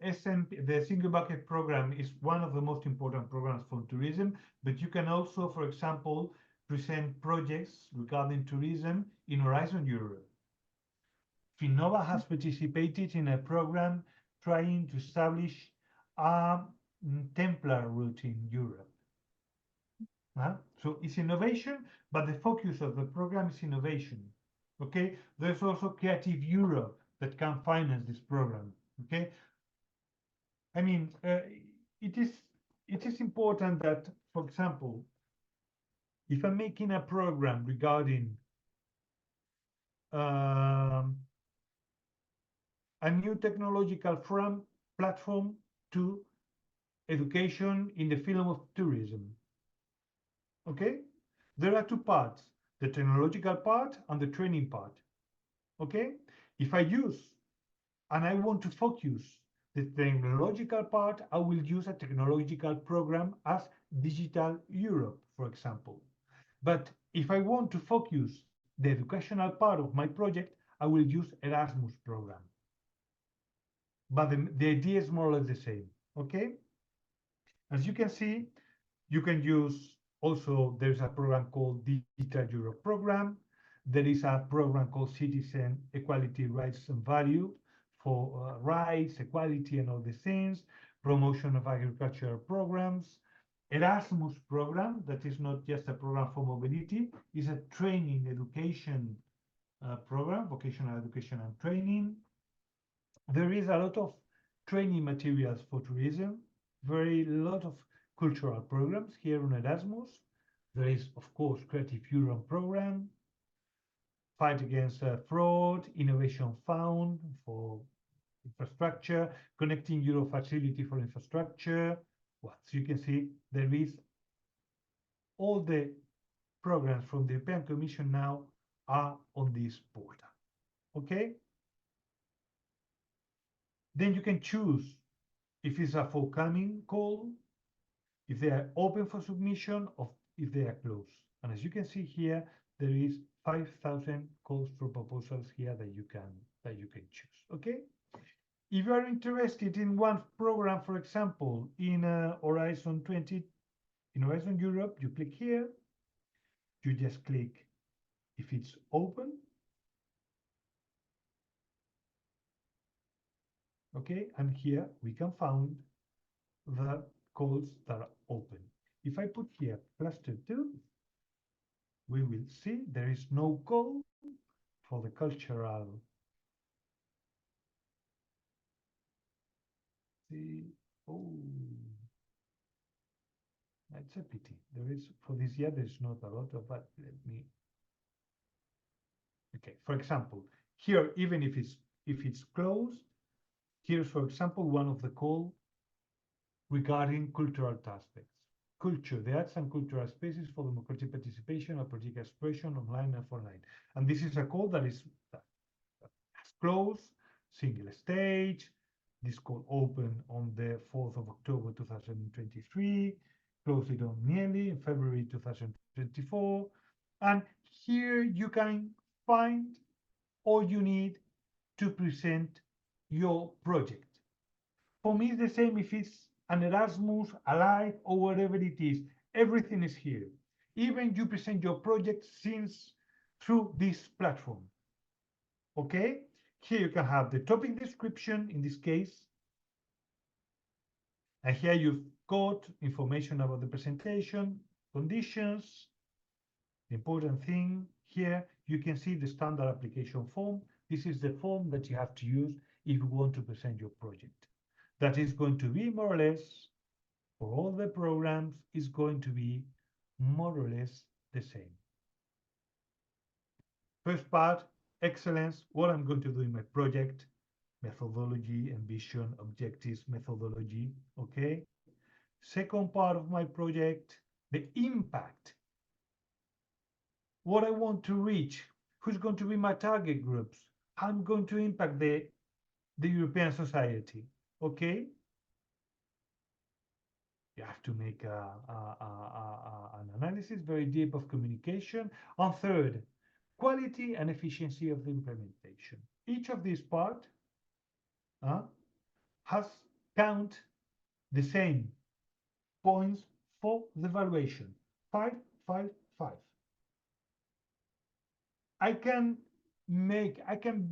SMP, the single bucket program is one of the most important programs for tourism, but you can also, for example, present projects regarding tourism in Horizon Europe. Finnova has participated in a program trying to establish a Templar route in Europe. So it's innovation, but the focus of the program is innovation. Okay, there's also Creative Europe that can finance this program. Okay, I mean, it is important that, for example, if I'm making a program regarding a new technological platform to education in the field of tourism, okay, there are 2 parts: the technological part and the training part. Okay, if I use and I want to focus the technological part, I will use a technological program as Digital Europe, for example. But if I want to focus the educational part of my project, I will use Erasmus program. But the idea is more or less the same, okay? As you can see, you can use also, there's a program called Digital Europe program. There is a program called Citizen Equality, Rights and Value for rights, equality, and all the things, promotion of agricultural programs. Erasmus program, that is not just a program for mobility, is a training education program, vocational education and training. There is a lot of training materials for tourism, very lot of cultural programs here on Erasmus. There is, of course, Creative Europe program, fight against fraud, innovation fund for infrastructure, connecting Euro facility for infrastructure. Well, so you can see there is all the programs from the European Commission now are on this portal. Okay? Then you can choose if it's a forthcoming call, if they are open for submission, or if they are closed. And as you can see here, there is 5,000 calls for proposals here that you can choose. Okay. If you are interested in one program, for example, in Horizon 20, in Horizon Europe, you click here. You just click if it's open. Okay, and here we can find the calls that are open. If I put here cluster 2, we will see there is no call for the cultural. See, oh, that's a pity. There is, for this year, there's not a lot of that. Let me. Okay, for example, here, even if it's closed, here's, for example, one of the call regarding cultural aspects. Culture, the arts and cultural spaces for democratic participation and political expression online and offline. And this is a call that is closed, single stage. This call opened on the 4th of October 2023, closed it on nearly in February 2024. And here you can find all you need to present your project. For me, it's the same if it's an Erasmus, Alive, or whatever it is. Everything is here. Even you present your project since through this platform. Okay? Here you can have the topic description in this case. And here you've got information about the presentation, conditions. The important thing here, you can see the standard application form. This is the form that you have to use if you want to present your project. That is going to be more or less, for all the programs, is going to be more or less the same. First part, excellence, what I'm going to do in my project, methodology, ambition, objectives, methodology, okay? Second part of my project, the impact. What I want to reach, who's going to be my target groups, how I'm going to impact the European society, okay? You have to make an analysis very deep of communication. And third, quality and efficiency of the implementation. Each of these parts has count the same points for the evaluation. 5, 5, 5. I can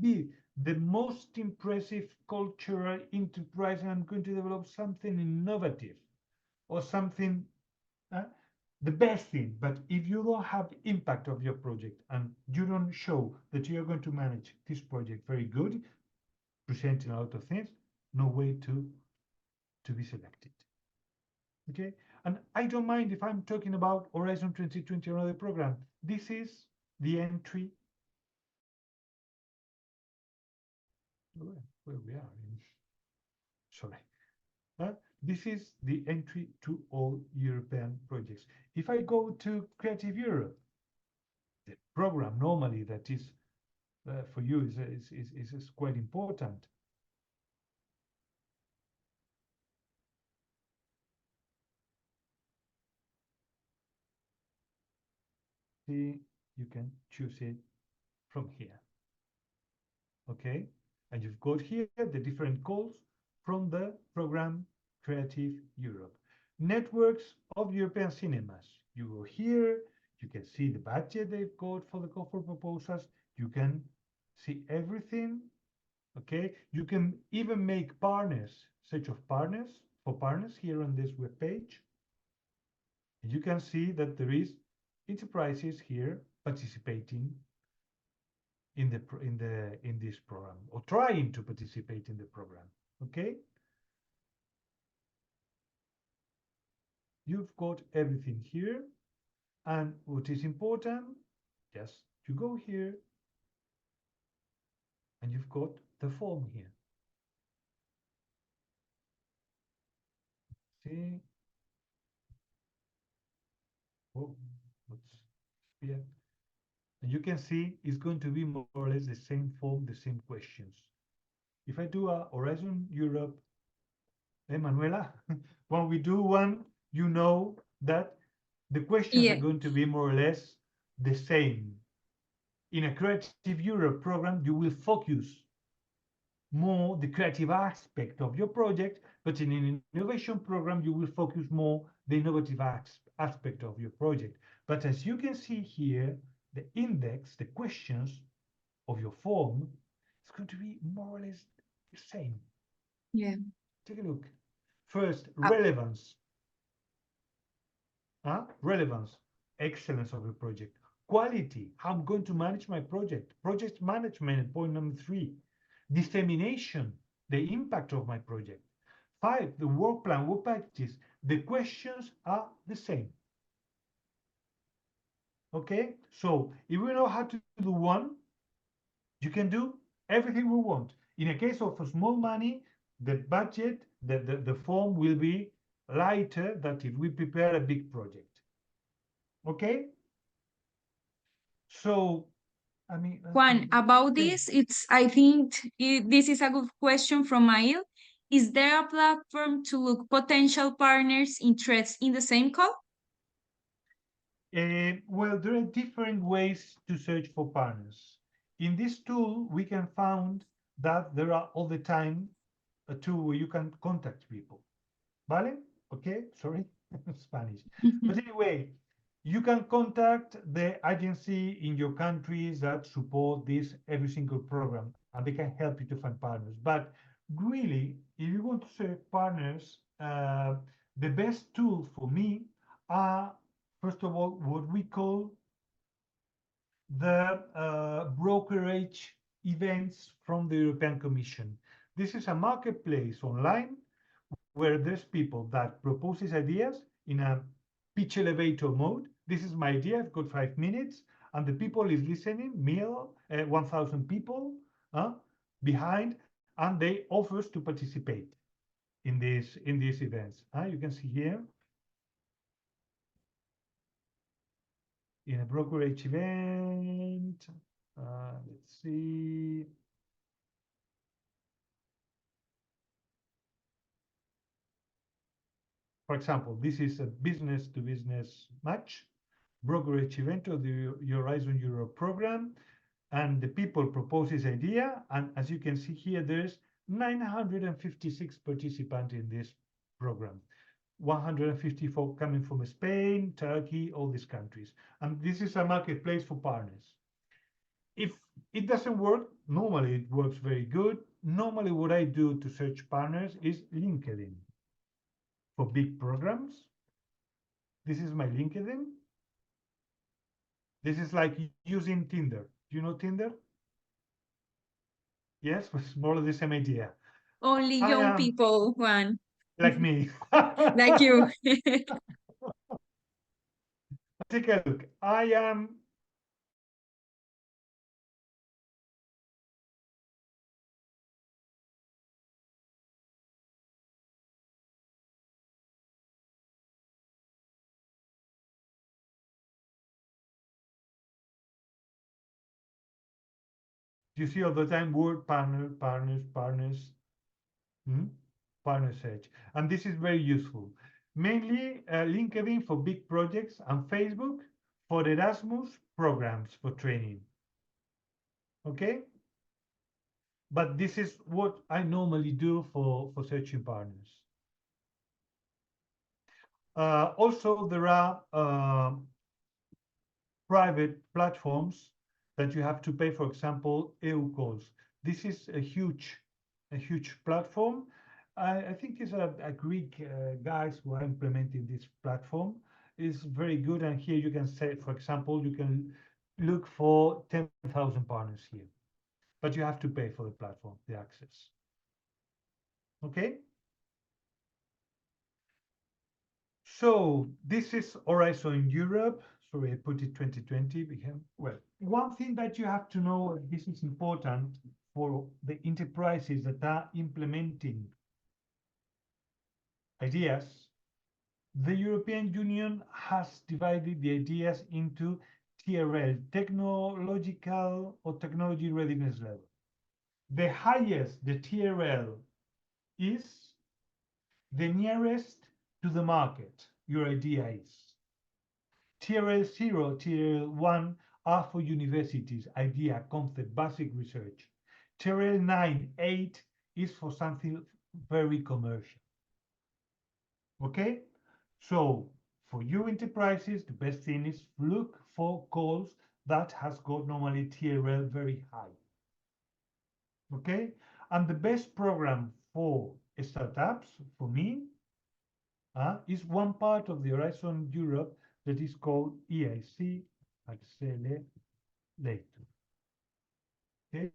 be the most impressive cultural enterprise, and I'm going to develop something innovative or something, the best thing. But if you don't have impact of your project and you don't show that you're going to manage this project very good, presenting a lot of things, no way to be selected. Okay, and I don't mind if I'm talking about Horizon 2020, another program. This is the entry. Where we are. Sorry. This is the entry to all European projects. If I go to Creative Europe, the program normally that is for you is quite important. See, you can choose it from here. Okay, and you've got here the different calls from the program Creative Europe. Networks of European cinemas. You go here, you can see the budget they've got for the call for proposals. You can see everything. Okay, you can even make partners, search of partners for partners here on this web page. You can see that there is enterprises here participating in this program, or trying to participate in the program. Okay, you've got everything here, and what is important, just you go here, and you've got the form here. See, oh, what's here? And you can see it's going to be more or less the same form, the same questions. If I do a Horizon Europe, Manuela, when we do one, you know that the questions are Yeah. going to be more or less the same. In a Creative Europe program, you will focus more the creative aspect of your project, but in an innovation program, you will focus more the innovative aspect of your project. But as you can see here, the index, the questions of your form, is going to be more or less the same. Yeah. Take a look. First, Uh, relevance. Relevance, excellence of the project. Quality, how I'm going to manage my project. Project management, point number 3. Dissemination, the impact of my project. 5, the work plan, work packages. The questions are the same. Okay, so if we know how to do one, you can do everything we want. In a case of a small money, the budget, the form will be lighter than if we prepare a big project. Okay, so I mean, Juan, about okay. this, I think this is a good question from Mail. Is there a platform to look potential partners interested in the same call? Well, there are different ways to search for partners. In this tool, we can find that there are all the time a tool where you can contact people. ¿Vale? Okay, sorry, Spanish. But anyway, you can contact the agency in your countries that support this every single program, and they can help you to find partners. But really, if you want to search partners, the best tool for me are, first of all, what we call the brokerage events from the European Commission. This is a marketplace online where there's people that proposes ideas in a pitch elevator mode. This is my idea. I've got 5 minutes, and the people is listening. 1,000 people behind, and they offers to participate in these events. You can see here in a brokerage event. Let's see. For example, this is a business-to-business match brokerage event of the Horizon Europe program, and the people propose this idea, and as you can see here, there's 956 participants in this program. 154 coming from Spain, Turkey, all these countries. And this is a marketplace for partners. If it doesn't work, normally it works very good. Normally what I do to search partners is LinkedIn. For big programs, this is my LinkedIn. This is like using Tinder. Do you know Tinder? Yes, it's more or less the same idea. Only I young am people, Juan, like me. like you. Take a look. I am you see all the time word partners, hmm? Partner search. And this is very useful. Mainly LinkedIn for big projects and Facebook for Erasmus programs for training. Okay? But this is what I normally do for searching partners. Also, there are private platforms that you have to pay, for example, EU calls. This is a huge platform. I think it's a Greek guys who are implementing this platform. Is very good. And here you can say, for example, you can look for 10,000 partners here, but you have to pay for the platform, the access. Okay. So this is Horizon Europe. Sorry, I put it 2020. Well, one thing that you have to know, this is important for the enterprises that are implementing ideas. The European Union has divided the ideas into TRL, technological or technology readiness level. The highest the TRL is, the nearest to the market your idea is. TRL 0, TRL 1 are for universities, idea, concept, basic research. TRL 9, 8 is for something very commercial. Okay? So for you enterprises, the best thing is look for calls that has got normally TRL very high. Okay? And the best program for startups, for me, is one part of the Horizon Europe that is called EIC Accelerator. Okay?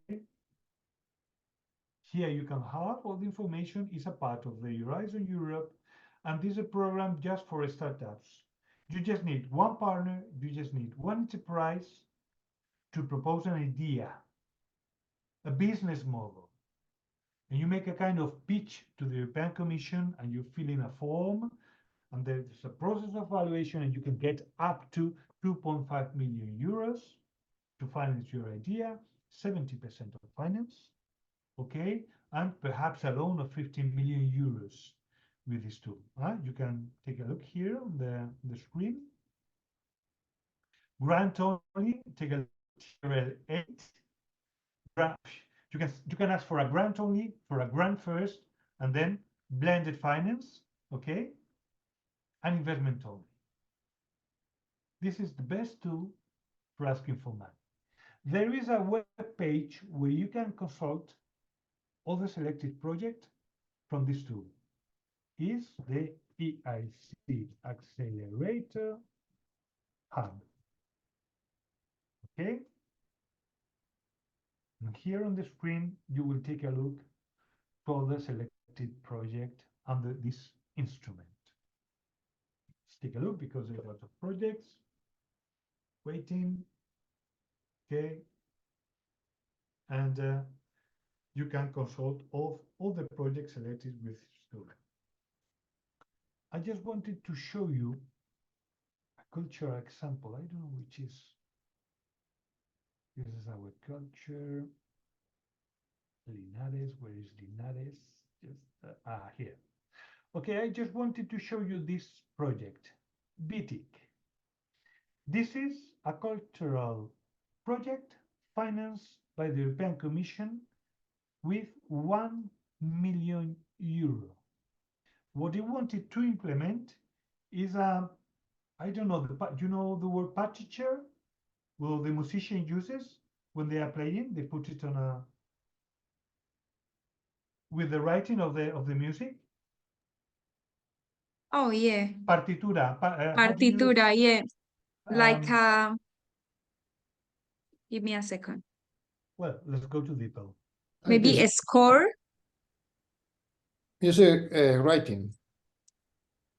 Here you can have all the information, is a part of the Horizon Europe, and this is a program just for startups. You just need one partner, you just need one enterprise to propose an idea, a business model. And you make a kind of pitch to the European Commission and you fill in a form, and there's a process of evaluation, and you can get up to 2.5 million euros to finance your idea, 70% of finance, okay, and perhaps a loan of 15 million euros with this tool. You can take a look here on the screen. Grant only, take a look at TRL 8. You can ask for a grant only, for a grant first, and then blended finance, okay, and investment only. This is the best tool for asking for money. There is a web page where you can consult all the selected projects from this tool. Is the EIC Accelerator Hub. Okay? And here on the screen, you will take a look for the selected project under this instrument. Let's take a look because there are a lot of projects waiting. Okay. And you can consult all the projects selected with this tool. I just wanted to show you a cultural example. I don't know which is. This is our culture. Linares, where is Linares? Just here. Okay, I just wanted to show you this project, BTIC. This is a cultural project financed by the European Commission with 1 million euro. What they wanted to implement is I don't know, you know the word partiture? Well, the musician uses when they are playing, they put it on a, with the writing of the music. Oh, yeah. Partitura. Partitura, yeah. Like, Um, give me a second. well, let's go to DeepL. Maybe a score? Music writing.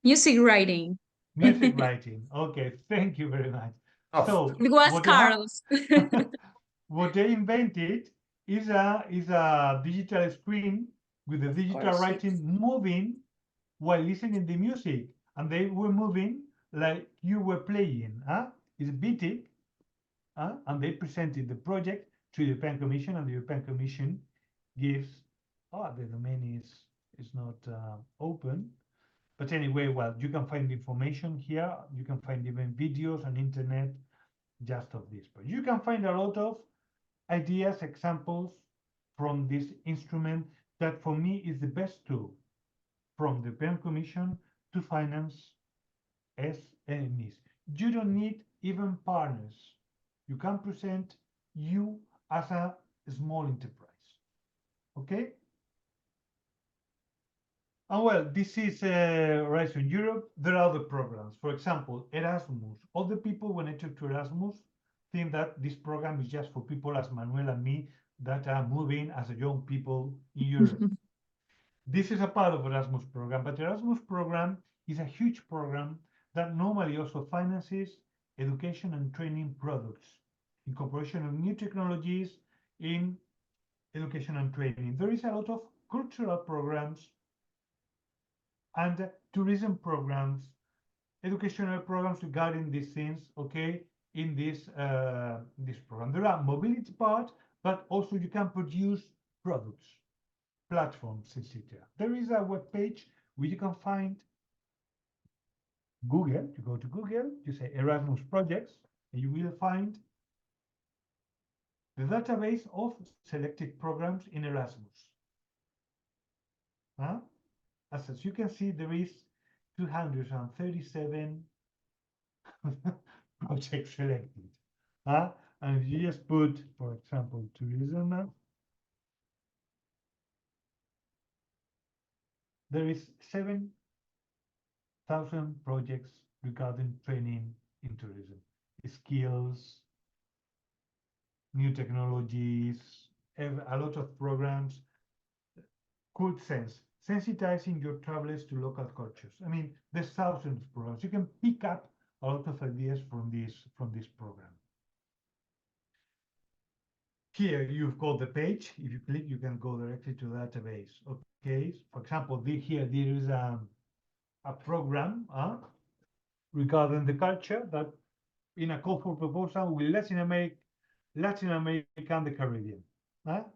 Music writing. Music writing. Okay, thank you very much. Oh. So It was what Carlos. what they invented is a digital screen with the digital course, writing moving while listening the music, and they were moving like you were playing. It's BTIC, and they presented the project to the European Commission, and the European Commission gives. The domain is not open. But anyway, well, you can find information here. You can find even videos on internet just of this. But you can find a lot of ideas, examples from this instrument that for me is the best tool from the European Commission to finance SMEs. You don't need even partners. You can present you as a small enterprise. Okay? And well, this is Horizon Europe. There are other programs. For example, Erasmus. All the people, when I talk to Erasmus, think that this program is just for people as Manuel and me that are moving as a young people in Europe. This is a part of Erasmus program, but Erasmus program is a huge program that normally also finances education and training products, incorporation of new technologies in education and training. There is a lot of cultural programs and tourism programs, educational programs regarding these things, okay, in this program. There are mobility part, but also you can produce products, platforms, etc. There is a web page where you can find Google. You go to Google, you say Erasmus projects, and you will find the database of selected programs in Erasmus. Huh? As you can see, there is 237 projects selected. And if you just put, for example, tourism, there is 7,000 projects regarding training in tourism, skills, new technologies, a lot of programs. Good sense, sensitizing your travelers to local cultures. I mean, there's thousands of programs. You can pick up a lot of ideas from this program. Here you've got the page. If you click, you can go directly to the database. Okay. For example, here there is a program regarding the culture that in a call for proposal with Latin America and the Caribbean.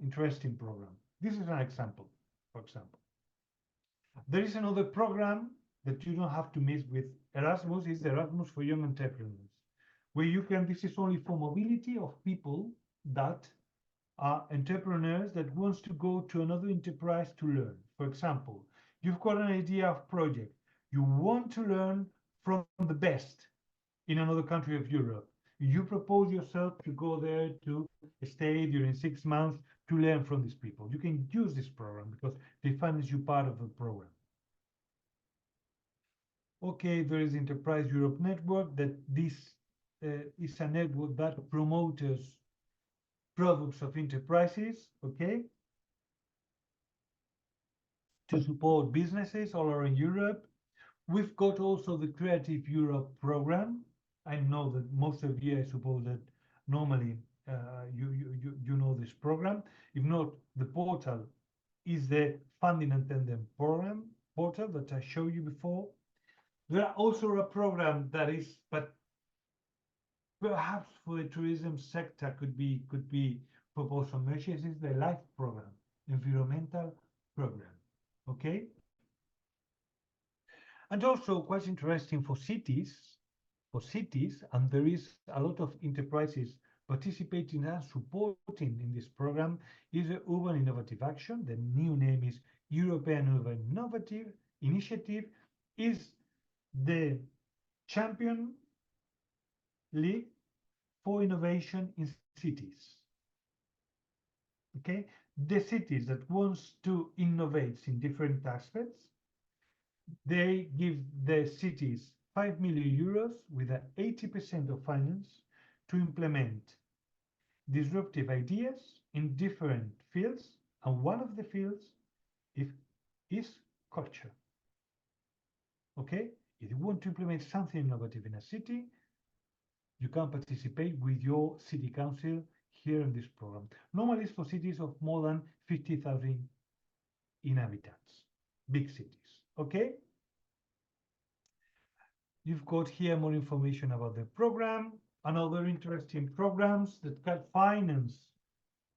Interesting program. This is an example, for example. There is another program that you don't have to miss with Erasmus, is Erasmus for Young Entrepreneurs, where you can, this is only for mobility of people that are entrepreneurs that wants to go to another enterprise to learn. For example, you've got an idea of project. You want to learn from the best in another country of Europe. You propose yourself to go there to stay during 6 months to learn from these people. You can use this program because they finance you part of the program. Okay, there is Enterprise Europe Network, that this is a network that promotes products of enterprises, okay, to support businesses all around Europe. We've got also the Creative Europe program. I know that most of you, I suppose that normally you know this program. If not, the portal is the Funding and Tender program portal that I showed you before. There are also a program that is, but perhaps for the tourism sector could be proposed for measures, is the LIFE program, environmental program. Okay. And also quite interesting for cities, and there is a lot of enterprises participating and supporting in this program, is the Urban Innovative Action. The new name is European Urban Innovative Initiative, is the champion league for innovation in cities. Okay, the cities that wants to innovate in different aspects, they give the cities 5 million euros with an 80% of finance to implement disruptive ideas in different fields, and one of the fields is culture. Okay, if you want to implement something innovative in a city, you can participate with your city council here in this program. Normally it's for cities of more than 50,000 inhabitants, big cities, okay? You've got here more information about the program and other interesting programs that can finance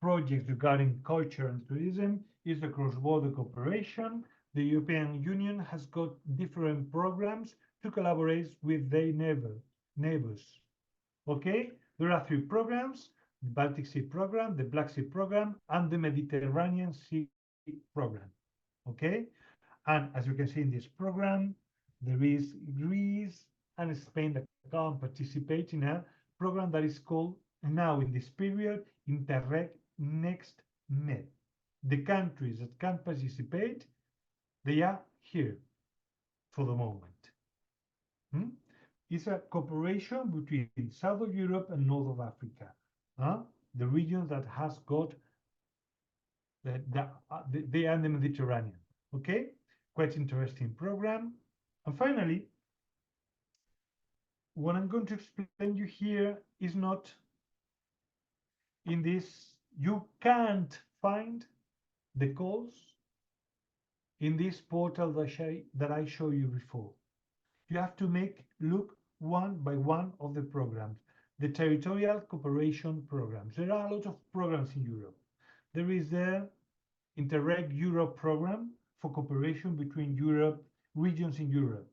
projects regarding culture and tourism is the cross-border cooperation. The European Union has got different programs to collaborate with their neighbors. Okay, there are 3 programs: the Baltic Sea program, the Black Sea program, and the Mediterranean Sea program. Okay, and as you can see in this program, there is Greece and Spain that can participate in a program that is called now in this period Interreg Next Med. The countries that can participate, they are here for the moment. is a cooperation between South of Europe and North of Africa, the region that has got they are the Mediterranean. Okay, quite interesting program. And finally, what I'm going to explain you here is not in this. You can't find the calls in this portal that I show you before. You have to look one by one of the programs, the territorial cooperation programs. There are a lot of programs in Europe. There is the Interreg Europe program for cooperation between regions in Europe.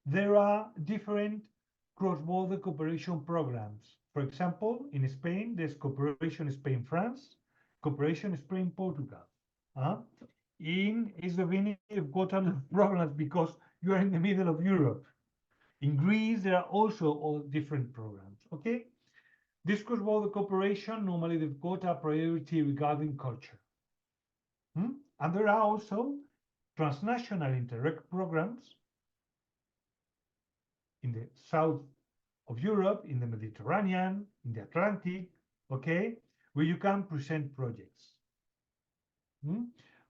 There are different cross-border cooperation programs. For example, in Spain, there's Cooperation Spain-France, Cooperation Spain-Portugal. In Slovenia, you've got a lot of programs because you are in the middle of Europe. In Greece, there are also all different programs, okay? This cross-border cooperation, normally they've got a priority regarding culture. And there are also transnational Interreg programs in the south of Europe, in the Mediterranean, in the Atlantic, okay, where you can present projects.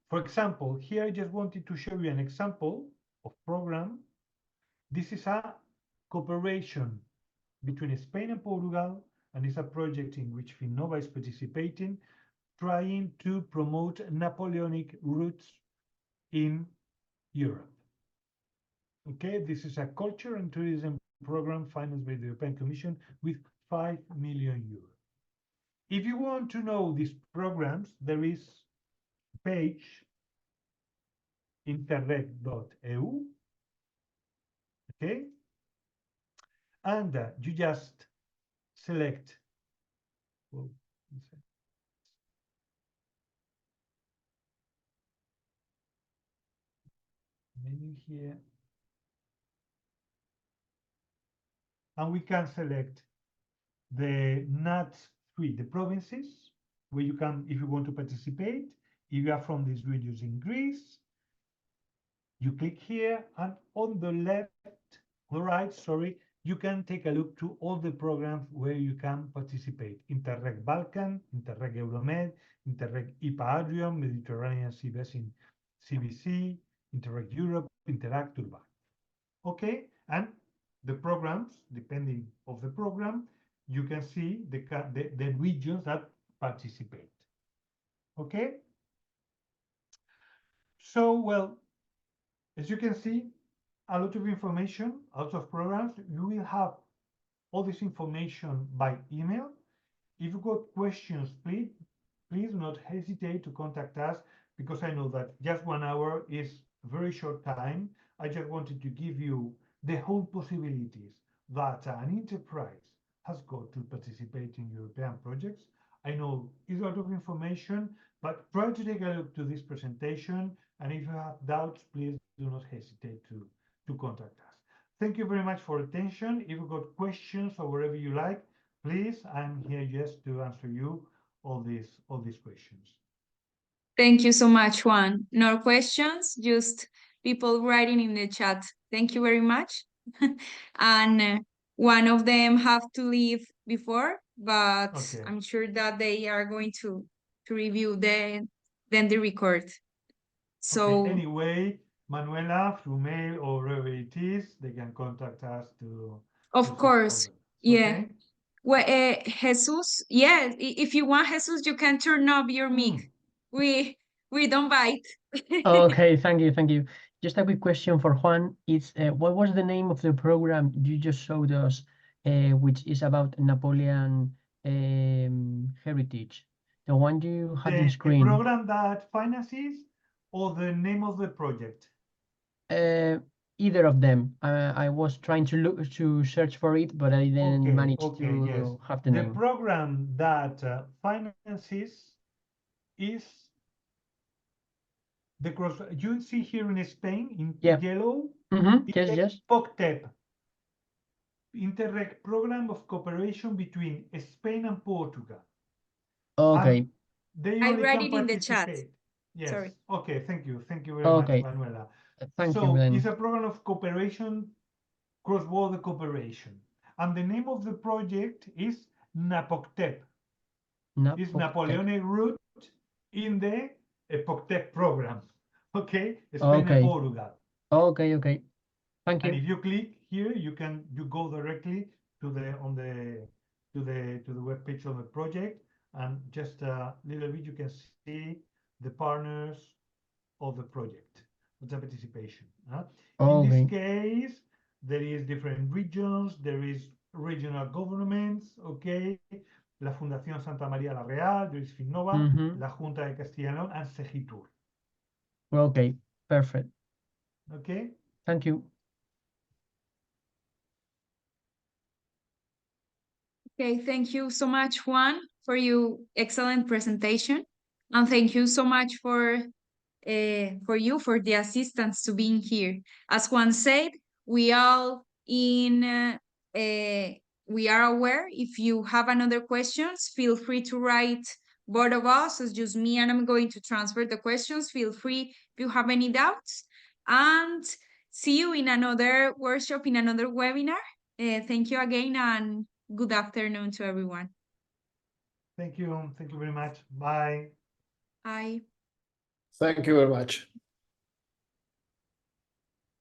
For example, here I just wanted to show you an example of program. This is a cooperation between Spain and Portugal, and it's a project in which Finnova is participating, trying to promote Napoleonic roots in Europe. Okay, this is a culture and tourism program financed by the European Commission with 5 million euros. If you want to know these programs, there is a page, interreg.eu, okay? And you just select, well, menu here, and we can select the NAT3, the provinces where you can, if you want to participate. If you are from these regions in Greece, you click here, and on the left, or right, sorry, you can take a look to all the programs where you can participate. Interreg Balkan, Interreg Euromed, Interreg IPA Adrian, Mediterranean Sea Basin CBC, Interreg Europe, Interact Urban. Okay, and the programs, depending of the program, you can see the regions that participate. Okay? So, well, as you can see, a lot of information, a lot of programs. You will have all this information by email. If you've got questions, please do not hesitate to contact us, because I know that just 1 hour is a very short time. I just wanted to give you the whole possibilities that an enterprise has got to participate in European projects. I know it's a lot of information, but try to take a look to this presentation. And if you have doubts, please do not hesitate to contact us. Thank you very much for attention. If you've got questions or whatever you like, please, I'm here just to answer you all these questions. Thank you so much, Juan. No questions, just people writing in the chat. Thank you very much. And one of them have to leave before, but Okay. I'm sure that they are going to review the record. So okay. Anyway, Manuela, through mail or wherever it is, they can contact us to. Of course, yeah. Okay? Well, Jesus, yeah. If you want, Jesus, you can turn off your mic. We don't bite. Okay, thank you. Just a quick question for Juan. It's what was the name of the program you just showed us, which is about Napoleon heritage? The one you had on screen. The program that finances, or the name of the project? Either of them. I was trying to search for it, but I didn't manage to have the name. The program that finances is the cross. You see here in Spain in yellow. Yes. POCTEP, Interreg Program of Cooperation between Spain and Portugal. Okay. And they I only read can it in the chat. Yes. Sorry. Okay. Thank you. Thank you very much, Manuela. Thank you. So it's a program of cooperation cross-border cooperation. And the name of the project is NAPOCTEP. It's Napoleonic route in the POCTEP program. Okay, Spain Okay. and Portugal. Okay, okay. Thank And you. if you click here, you go directly to the web page of the project, and just a little bit you can see the partners of the project, the participation. In this Okay. case, there is different regions, there is regional governments, okay, la Fundación Santa María la Real, there is Finnova, Mm-hmm. la Junta de Castilla y León, and Segitur. Okay, perfect. Okay. Thank you. Okay, thank you so much, Juan, for your excellent presentation. And thank you so much for the assistance to being here. As Juan said, we are aware. If you have another questions, feel free to write both of us. It's just me, and I'm going to transfer the questions. Feel free if you have any doubts. And see you in another workshop, in another webinar. Thank you again, and good afternoon to everyone. Thank you. Thank you very much. Bye. Bye. Thank you very much.